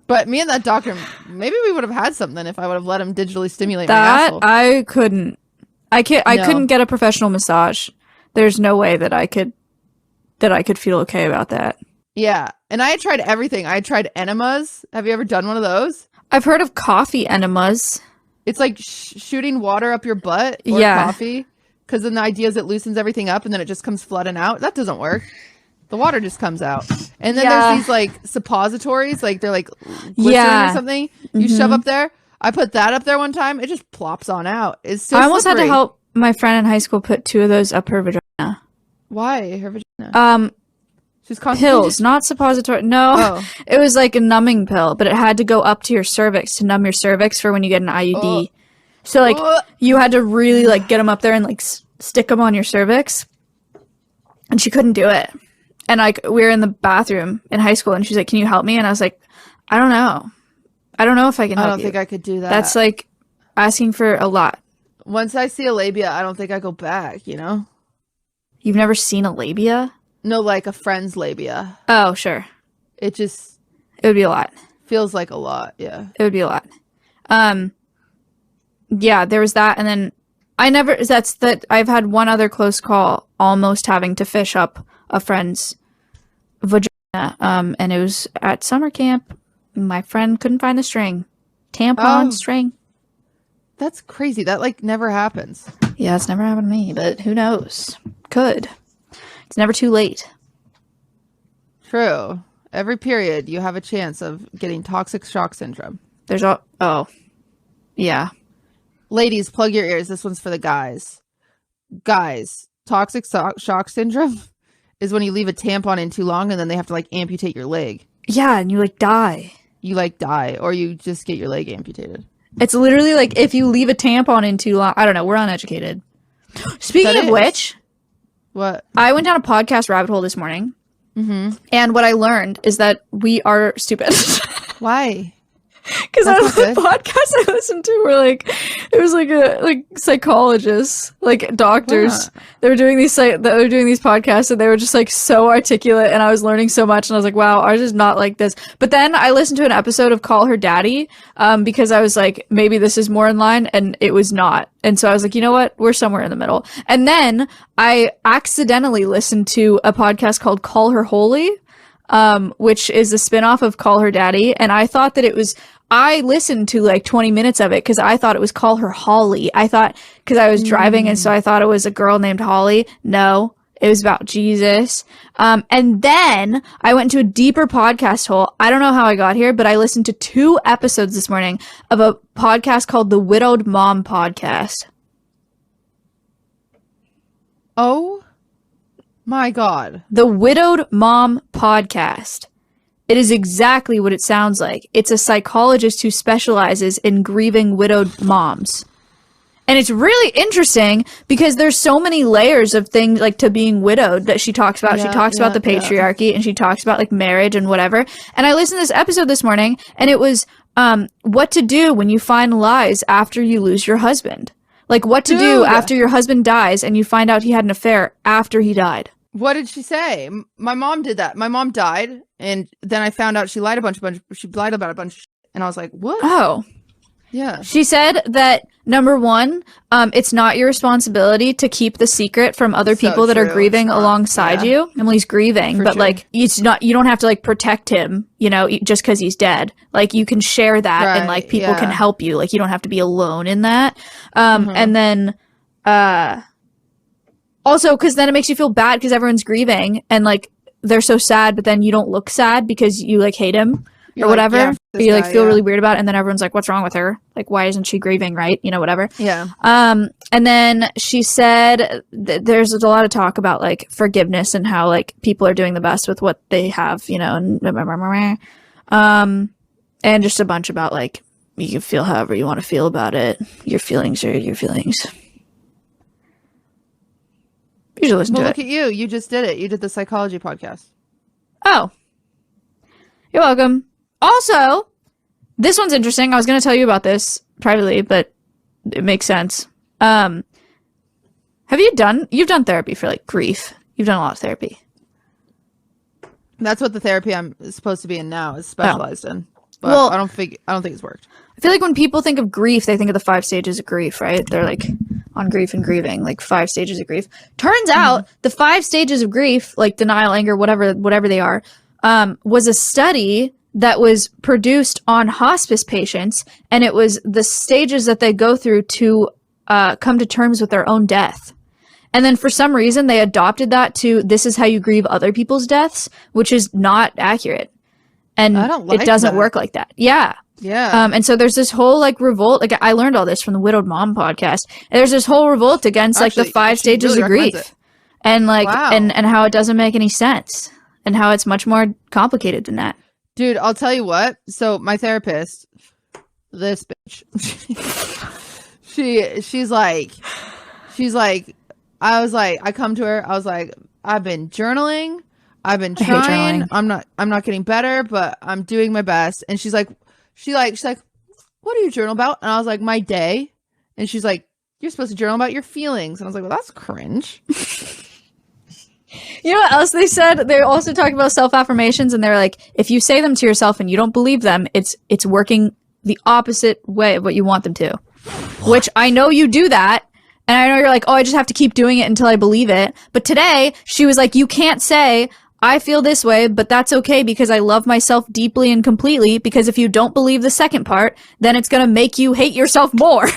but me and that doctor, maybe we would have had something if I would have let him digitally stimulate my asshole. I couldn't. I couldn't get a professional massage. There's no way that I could feel okay about that. Yeah. And I had tried everything. I tried enemas. Have you ever done one of those? I've heard of coffee enemas. It's like shooting water up your butt or coffee. Because then the idea is it loosens everything up and then it just comes flooding out. That doesn't work. The water just comes out. And then there's these like suppositories. Like they're like glycerin or something. You shove up there. I put that up there one time. It just plops on out. It's so I almost slippery. had to help my friend in high school put 2 of those up her vagina. Why? Her vagina? She's pills, not suppository. No, It was like a numbing pill, but it had to go up to your cervix to numb your cervix for when you get an IUD. So like you had to really like get them up there and like stick them on your cervix. And she couldn't do it. And like we were in the bathroom in high school and she's like, "Can you help me?" And I was like, "I don't know. I don't know if I can help you." I don't think I could do that. That's like asking for a lot. Once I see a labia, I don't think I go back, you know? You've never seen a labia? No, like a friend's labia. Oh, sure. It would be a lot. Feels like a lot, yeah. It would be a lot. Yeah, there was that, and then I've had one other close call, almost having to fish up a friend's vagina, and it was at summer camp. My friend couldn't find the string. Tampon string. That's crazy. That like never happens. Yeah, it's never happened to me, but who knows? Could. It's never too late. True. Every period you have a chance of getting toxic shock syndrome. Yeah. Ladies, plug your ears. This one's for the guys. Guys, toxic shock syndrome is when you leave a tampon in too long and then they have to like amputate your leg. Yeah, and you like die. You like die or you just get your leg amputated. It's literally like if you leave a tampon in too long. I don't know. We're uneducated. Speaking of which, what? I went down a podcast rabbit hole this morning And what I learned is that we are stupid. Why? Because That's the not good. podcast I listened to were like, it was like psychologists, like doctors. Huh. They were doing these podcasts, and they were just like so articulate, and I was learning so much, and I was like, wow, ours is not like this. But then I listened to an episode of Call Her Daddy, because I was like, maybe this is more in line, and it was not. And so I was like, you know what? We're somewhere in the middle. And then I accidentally listened to a podcast called Call Her Holy, which is a spinoff of Call Her Daddy. And I thought that I listened to like 20 minutes of it because I thought it was Call Her Holly. I thought, because I was driving, and so I thought it was a girl named Holly. No, it was about Jesus. And then I went into a deeper podcast hole. I don't know how I got here, but I listened to 2 episodes this morning of a podcast called The Widowed Mom Podcast. Oh my God. The Widowed Mom Podcast. It is exactly what it sounds like. It's a psychologist who specializes in grieving widowed moms. And it's really interesting because there's so many layers of things like to being widowed that she talks about. She talks about the patriarchy, and she talks about like marriage and whatever. And I listened to this episode this morning, and it was what to do when you find lies after you lose your husband. Like what to do after your husband dies and you find out he had an affair after he died. What did she say? My mom did that. My mom died, and then I found out she lied about a bunch of shit, and I was like, what? Oh. Yeah. She said that, number one, it's not your responsibility to keep the secret from other people that are grieving alongside you. Emily's grieving, but like, it's not, you don't have to like protect him, you know, just because he's dead. Like, you can share that, and like people can help you. Like, you don't have to be alone in that. And then, also, because then it makes you feel bad because everyone's grieving and like they're so sad, but then you don't look sad because you like hate him or whatever. Yeah, or you like feel really weird about it, and then everyone's like, "What's wrong with her? Like, why isn't she grieving? Right? You know, whatever." Yeah. And then she said there's a lot of talk about like forgiveness and how like people are doing the best with what they have, you know, and just a bunch about like you can feel however you want to feel about it. Your feelings are your feelings. You should listen to it. Look at you. You just did it. You did the psychology podcast. Oh. You're welcome. Also, this one's interesting. I was going to tell you about this privately, but it makes sense. You've done therapy for like grief. You've done a lot of therapy. That's what the therapy I'm supposed to be in now is specialized in. But I don't think it's worked. I feel like when people think of grief, they think of the 5 stages of grief, right? They're like on grief and grieving, like 5 stages of grief. Turns out the 5 stages of grief, like denial, anger, whatever they are, was a study that was produced on hospice patients, and it was the stages that they go through to come to terms with their own death. And then for some reason, they adopted that to this is how you grieve other people's deaths, which is not accurate. And I don't like it doesn't that. work like that. Yeah. Yeah. And so there's this whole like revolt. Like I learned all this from the Widowed Mom podcast. And there's this whole revolt against like the 5 stages really of grief, and like and how it doesn't make any sense, and how it's much more complicated than that. Dude, I'll tell you what. So my therapist, this bitch, she's like, I come to her. I was like, I've been journaling. I've been trying. I'm not getting better, but I'm doing my best. And she's like, what do you journal about? And I was like, my day. And she's like, you're supposed to journal about your feelings. And I was like, well, that's cringe. You know what else they said? They also talked about self-affirmations, and they're like, if you say them to yourself and you don't believe them, it's working the opposite way of what you want them to. Which I know you do that. And I know you're like, oh, I just have to keep doing it until I believe it. But today, she was like, you can't say, I feel this way, but that's okay because I love myself deeply and completely, because if you don't believe the second part, then it's going to make you hate yourself more.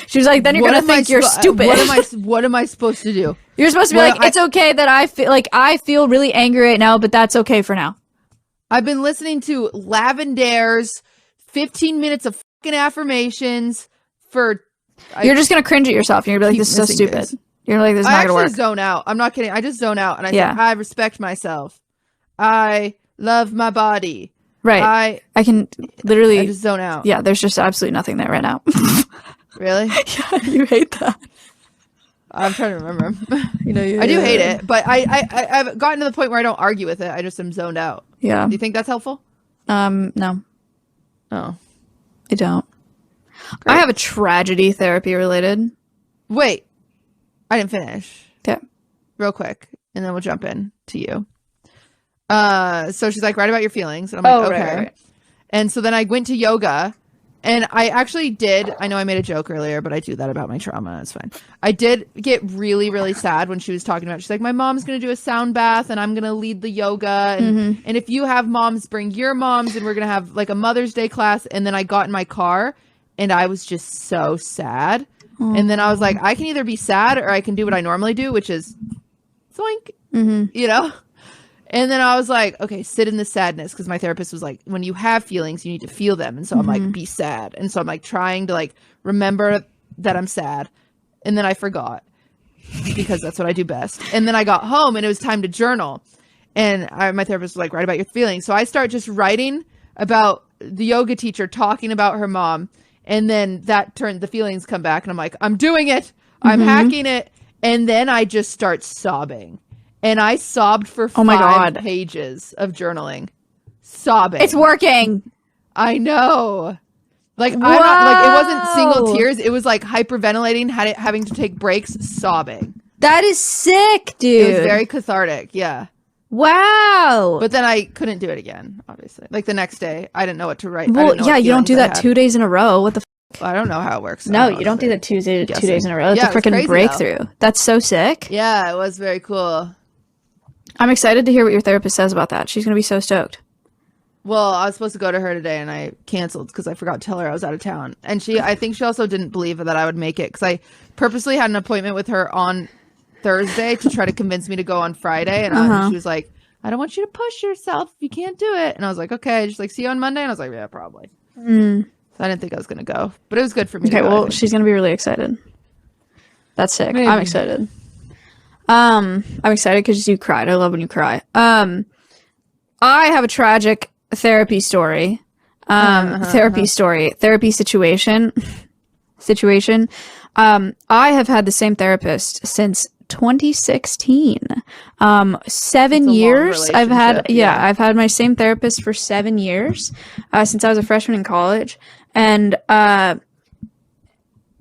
She was like, then you're going to think you're stupid. What am I supposed to do? You're supposed to be like, it's okay that I feel really angry right now, but that's okay for now. I've been listening to Lavendare's 15 minutes of fucking affirmations for... You're just going to cringe at yourself. And you're going to be like, this is so stupid. Things. You're like, this is not going to work. I actually zone out. I'm not kidding. I just zone out. And I think I respect myself. I love my body. Right. I can literally... I just zone out. Yeah, there's just absolutely nothing there right now. Really? Yeah, you hate that. I'm trying to remember. You know, I do hate it, but I've gotten to the point where I don't argue with it. I just am zoned out. Yeah. Do you think that's helpful? No, Oh, I don't. great. I have a tragedy therapy related. Wait, I didn't finish. Okay. Real quick, and then we'll jump in to you. So she's like, write about your feelings. And I'm like, okay. Right. And so then I went to yoga, and I actually did. I know I made a joke earlier, but I do that about my trauma. It's fine. I did get really, really sad when she was talking about, she's like, my mom's going to do a sound bath and I'm going to lead the yoga. And, and if you have moms, bring your moms, and we're going to have like a Mother's Day class. And then I got in my car and I was just so sad. And then I was like, I can either be sad or I can do what I normally do, which is zoink, you know? And then I was like, okay, sit in the sadness. Because my therapist was like, when you have feelings, you need to feel them. And so I'm like, be sad. And so I'm like trying to like remember that I'm sad. And then I forgot because that's what I do best. And then I got home and it was time to journal. And my therapist was like, write about your feelings. So I start just writing about the yoga teacher talking about her mom. And then the feelings come back and I'm like, I'm doing it. I'm hacking it. And then I just start sobbing. And I sobbed for 5 pages of journaling. Sobbing. It's working. I know. Like, I'm not, like, it wasn't single tears. It was like hyperventilating, having to take breaks, sobbing. That is sick, dude. It was very cathartic. Yeah. Wow. But then I couldn't do it again, obviously. Like the next day, I didn't know what to write. Well, yeah, you don't do that 2 days in a row. What the I don't know how it works. No, you don't do that 2 days in a row. That's a freaking breakthrough. That's so sick. Yeah, it was very cool. I'm excited to hear what your therapist says about that. She's going to be so stoked. Well, I was supposed to go to her today and I canceled because I forgot to tell her I was out of town. And I think she also didn't believe that I would make it because I purposely had an appointment with her on Thursday to try to convince me to go on Friday. And she was like, I don't want you to push yourself if you can't do it. And I was like, okay. She's like, see you on Monday. And I was like, yeah, probably. So I didn't think I was going to go, but it was good for me. Okay, well, she's going to be really excited. That's sick. Maybe. I'm excited. I'm excited because you cried. I love when you cry. I have a tragic therapy story. Therapy situation. I have had the same therapist since 2016. 7 years. I've had my same therapist for 7 years, since I was a freshman in college. And,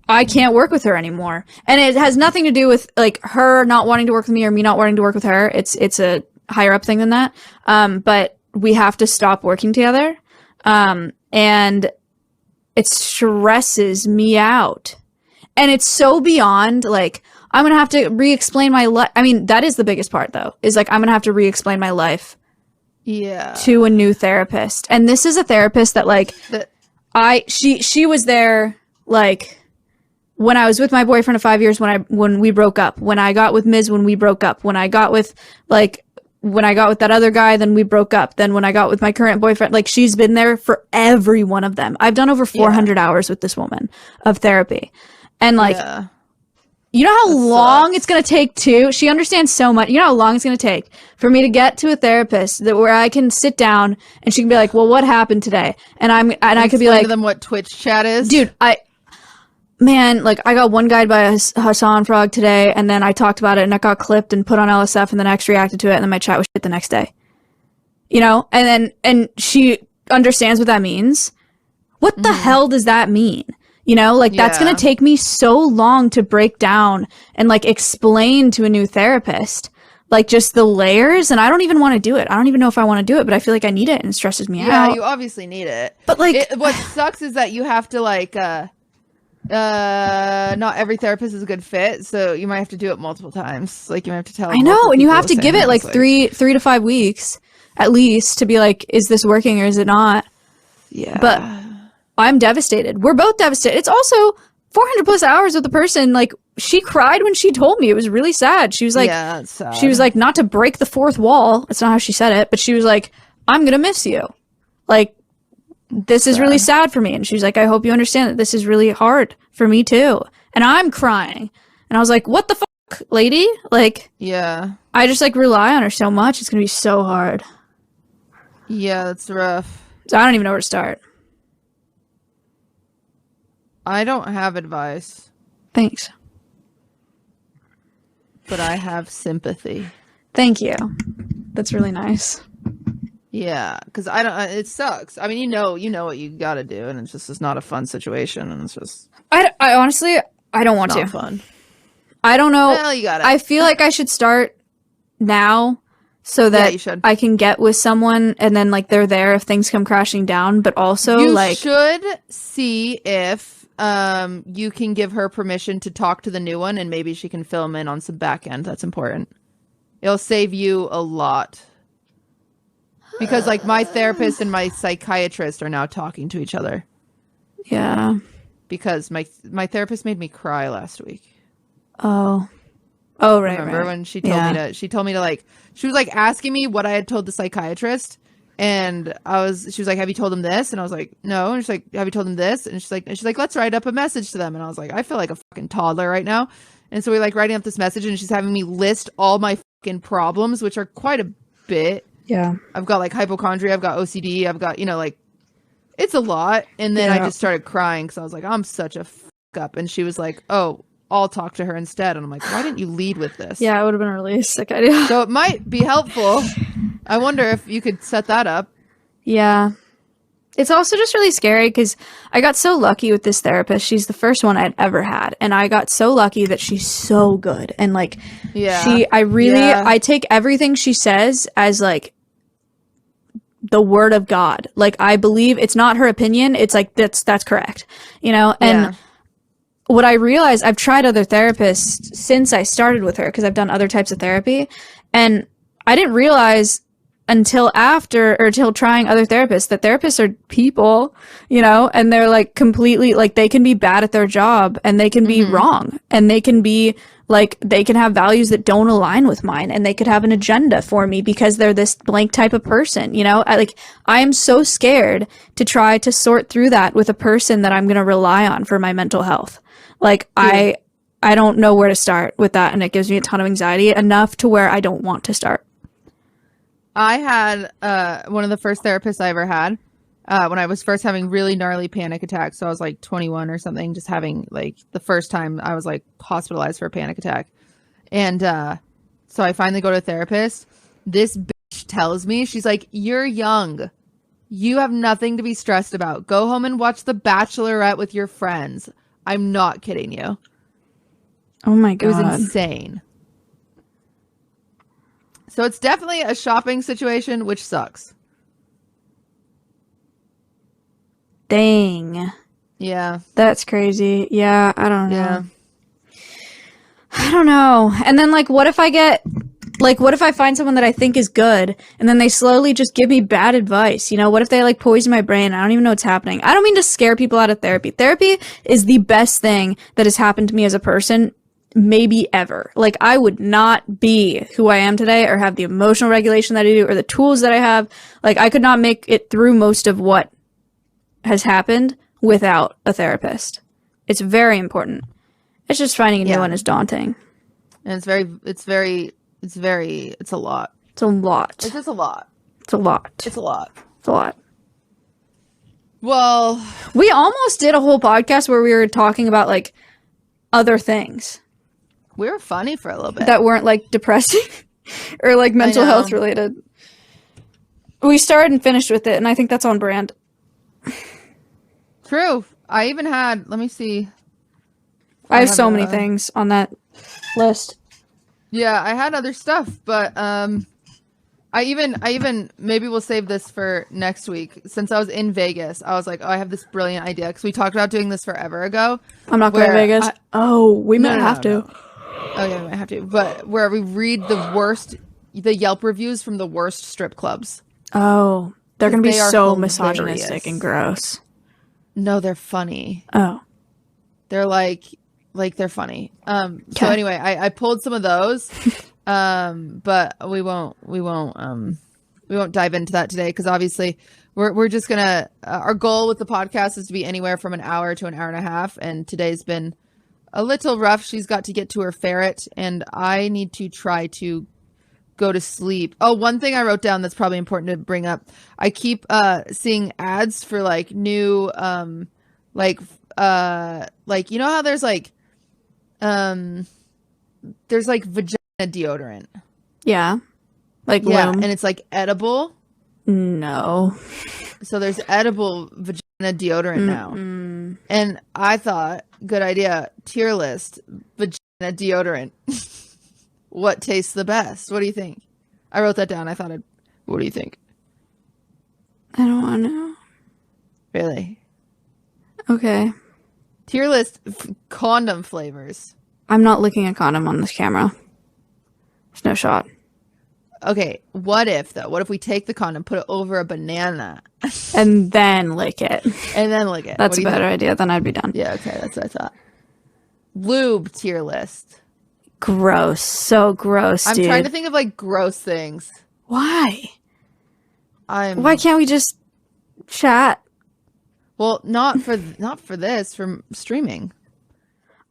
I can't work with her anymore. And it has nothing to do with like her not wanting to work with me or me not wanting to work with her. It's a higher up thing than that. But we have to stop working together. And it stresses me out. And it's so beyond like, I'm going to have to re-explain my life. I mean, that is the biggest part though, is like, I'm going to have to re-explain my life. Yeah. To a new therapist. And this is a therapist that like, she was there like, when I was with my boyfriend of 5 years, when we broke up, when I got with Ms. when we broke up, when I got with that other guy, then we broke up. Then when I got with my current boyfriend, like she's been there for every one of them. I've done over 400 hours with this woman of therapy. And like, you know how long it's going to take too? She understands so much. You know how long it's going to take for me to get to a therapist where I can sit down and she can be like, well, what happened today? And I could be like, to them what Twitch chat is. Dude, like I got one guide by Hassan Frog today, and then I talked about it, and it got clipped and put on LSF, and then I actually reacted to it, and then my chat was shit the next day. You know, and she understands what that means. What the hell does that mean? You know, like that's gonna take me so long to break down and like explain to a new therapist, like just the layers, and I don't even want to do it. I don't even know if I want to do it, but I feel like I need it, and it stresses me out. Yeah, you obviously need it. But like, what sucks is that you have to like. Not every therapist is a good fit, so you might have to do it multiple times. Like you might have to tell. I know, and you have to give it like 3 to 5 weeks at least to be like, is this working or is it not? Yeah. But I'm devastated. We're both devastated. It's also 400 plus hours with the person. Like she cried when she told me. It was really sad. She was like, yeah, it's sad. She was like, not to break the fourth wall. That's not how she said it, but she was like, I'm gonna miss you. Like. This is really sad for me. And she's like, I hope you understand that this is really hard for me too. And I'm crying. And I was like, what the fuck, lady? Like, yeah. I just like rely on her so much. It's going to be so hard. Yeah, that's rough. So I don't even know where to start. I don't have advice. Thanks. but I have sympathy. Thank you. That's really nice. Yeah, because I don't. It sucks. I mean, you know what you got to do, and it's not a fun situation, and it's just. I honestly, I don't want to. Not fun. I don't know. Well, you got it. I feel like I should start now so that you should. I can get with someone and then like they're there if things come crashing down. But also, you should see if you can give her permission to talk to the new one, and maybe she can fill him in on some back end. That's important. It'll save you a lot. Because like my therapist and my psychiatrist are now talking to each other. Yeah. Because my therapist made me cry last week. Oh, right. Remember when she told me to? She told me to like. She was like asking me what I had told the psychiatrist, and she was like, "Have you told him this?" And I was like, "No." And she's like, "Have you told him this?" And she's like, "Let's write up a message to them." And I was like, "I feel like a fucking toddler right now." And so we're like writing up this message, and she's having me list all my fucking problems, which are quite a bit. Yeah. I've got like hypochondria, I've got OCD, I've got like, it's a lot. And then I just started crying because I was like, I'm such a fuck up. And she was like, "Oh, I'll talk to her instead." And I'm like, why didn't you lead with this? Yeah, it would have been a really sick idea. So it might be helpful. I wonder if you could set that up. Yeah. It's also just really scary because I got so lucky with this therapist. She's the first one I'd ever had. And I got so lucky that she's so good. And like, I take everything she says as like the word of God. Like, I believe it's not her opinion. It's like, that's correct, And what I realized, I've tried other therapists since I started with her because I've done other types of therapy. And I didn't realize until trying other therapists that therapists are people, and they're like completely like they can be bad at their job and they can be wrong and they can be like they can have values that don't align with mine and they could have an agenda for me because they're this blank type of person. I am so scared to try to sort through that with a person that I'm going to rely on for my mental health. Like I don't know where to start with that, and it gives me a ton of anxiety enough to where I don't want to start. I had one of the first therapists I ever had when I was first having really gnarly panic attacks. So I was like 21 or something, just having like the first time I was like hospitalized for a panic attack. And so I finally go to a therapist. This bitch tells me, she's like, "You're young. You have nothing to be stressed about. Go home and watch The Bachelorette with your friends." I'm not kidding you. Oh my God. It was insane. So it's definitely a shopping situation, which sucks. Dang. Yeah. That's crazy. Yeah, I don't know. Yeah. I don't know. And then what if I find someone that I think is good and then they slowly just give me bad advice? What if they poison my brain? I don't even know what's happening. I don't mean to scare people out of therapy. Therapy is the best thing that has happened to me as a person maybe ever. I would not be who I am today or have the emotional regulation that I do or the tools that I have. I could not make it through most of what has happened without a therapist. It's very important. It's just finding a new one is daunting. And it's a lot. It's a lot. It's just a lot. It's a lot. It's a lot. It's a lot. Well, we almost did a whole podcast where we were talking about other things. We were funny for a little bit. That weren't depressing or mental health related. We started and finished with it, and I think that's on brand. True. I even had, let me see. I have so many things on that list. Yeah, I had other stuff, but I even maybe we'll save this for next week. Since I was in Vegas, I was like, oh, I have this brilliant idea because we talked about doing this forever ago. I'm not going to Vegas. We might have to. Oh yeah, we might have to. But where we read the Yelp reviews from the worst strip clubs. Oh, they're going to be so hilarious. misogynistic and gross. No, they're funny. Oh, they're they're funny. So anyway, I pulled some of those. But we won't dive into that today because obviously we're just gonna our goal with the podcast is to be anywhere from an hour to an hour and a half, and today's been a little rough. She's got to get to her ferret and I need to try to go to sleep. Oh, one thing I wrote down that's probably important to bring up. I keep seeing ads for new you know how there's there's like vagina deodorant. Yeah. Like Yeah, Loom. and it's like edible. No. So there's edible vagina deodorant now. And I thought, good idea, tier list, vagina deodorant. What tastes the best? What do you think? I wrote that down. What do you think? I don't want to know. Really? Okay. Tier list condom flavors. I'm not licking a condom on this camera. There's no shot. Okay, what if though? What if we take the condom, put it over a banana, And then lick it. and then lick it? That's What a do you better think? idea. Then I'd be done. Yeah, okay, that's what I thought. Lube tier list. Gross. So gross, I'm dude. trying to think of like gross things. Why? I'm Why can't we just chat? well, not for this, from streaming.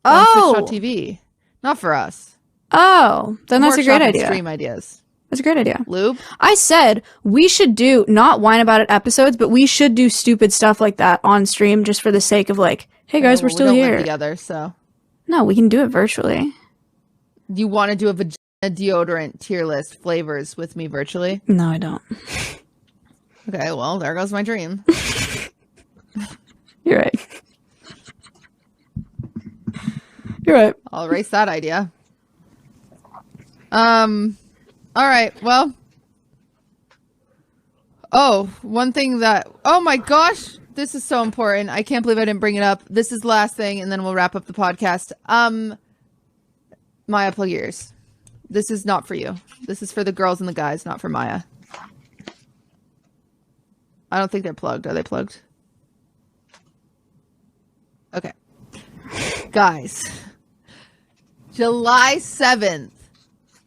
Oh. Twitch.tv. Not for us. Oh. Then that's a great Workshop and idea. Stream ideas. That's a great idea. Lube. I said we should do not whine about it episodes, but we should do stupid stuff like that on stream just for the sake of like, hey guys, we're We still don't live here. together, so. No, we can do it virtually. You want to do a vagina deodorant tier list flavors with me virtually? No, I don't. Okay, well, there goes my dream. You're right. You're right. I'll erase that idea. All right, well. Oh, one thing that, oh my gosh, this is so important. I can't believe I didn't bring it up. This is the last thing, and then we'll wrap up the podcast. Maya, plug your ears. This is not for you. This is for the girls and the guys, not for Maya. I don't think they're plugged. Are they plugged? Okay. Guys, July 7th.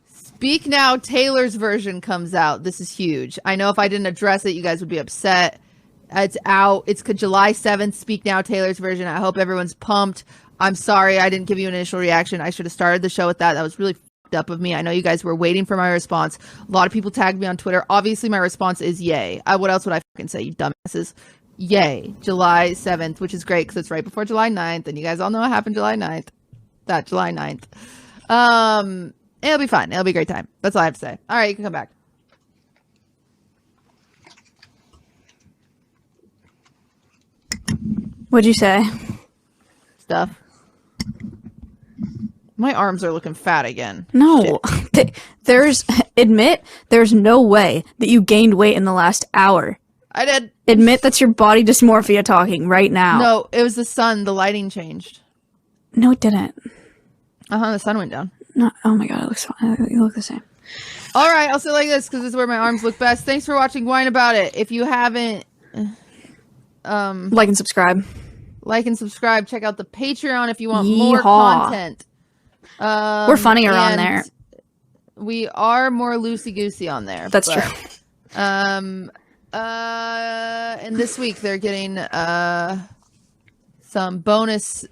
Speak Now Taylor's version comes out. This is huge. I know if I didn't address it, you guys would be upset. It's out. It's July 7th. Speak Now Taylor's version. I hope everyone's pumped. I'm sorry I didn't give you an initial reaction. I should have started the show with that. That was really fucked up of me. I know you guys were waiting for my response. A lot of people tagged me on Twitter. Obviously, my response is yay. What else would I fucking say, you dumbasses? Yay. July 7th, which is great because it's right before July 9th. And you guys all know what happened July 9th. That July 9th. It'll be fun. It'll be a great time. That's all I have to say. All right, you can come back. What'd you say? Stuff. My arms are looking fat again. No. There's no way that you gained weight in the last hour. I did. Admit that's your body dysmorphia talking right now. No, it was the sun. The lighting changed. No, it didn't. The sun went down. No. Oh my god, it looks fine. You look the same. All right, I'll say it like this because this is where my arms look best. Thanks for watching Whine About It. If you haven't, Like and subscribe. like and subscribe. Check out the Patreon if you want Yeehaw. more content. We're funnier on there. We are more loosey goosey on there. That's true. And this week they're getting some bonus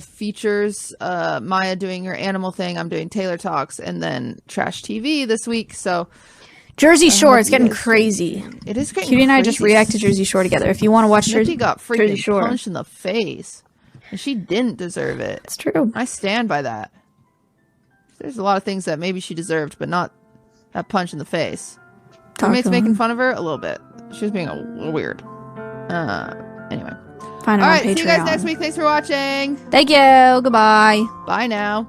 features. Maya doing her animal thing. I'm doing Taylor Talks, and then Trash TV this week. So Jersey Shore, it's you getting guys crazy. it is great. Cutie and I just react to Jersey Shore together. If you want to watch Nikki got Jersey freaking Shore, punched in the face, and she didn't deserve it. it's true. I stand by that. There's a lot of things that maybe she deserved, but not that punch in the face. Roommates making fun of her a little bit. She was being a little weird. Anyway. Find All her on right, Patreon. see you guys next week. Thanks for watching. Thank you. Goodbye. Bye now.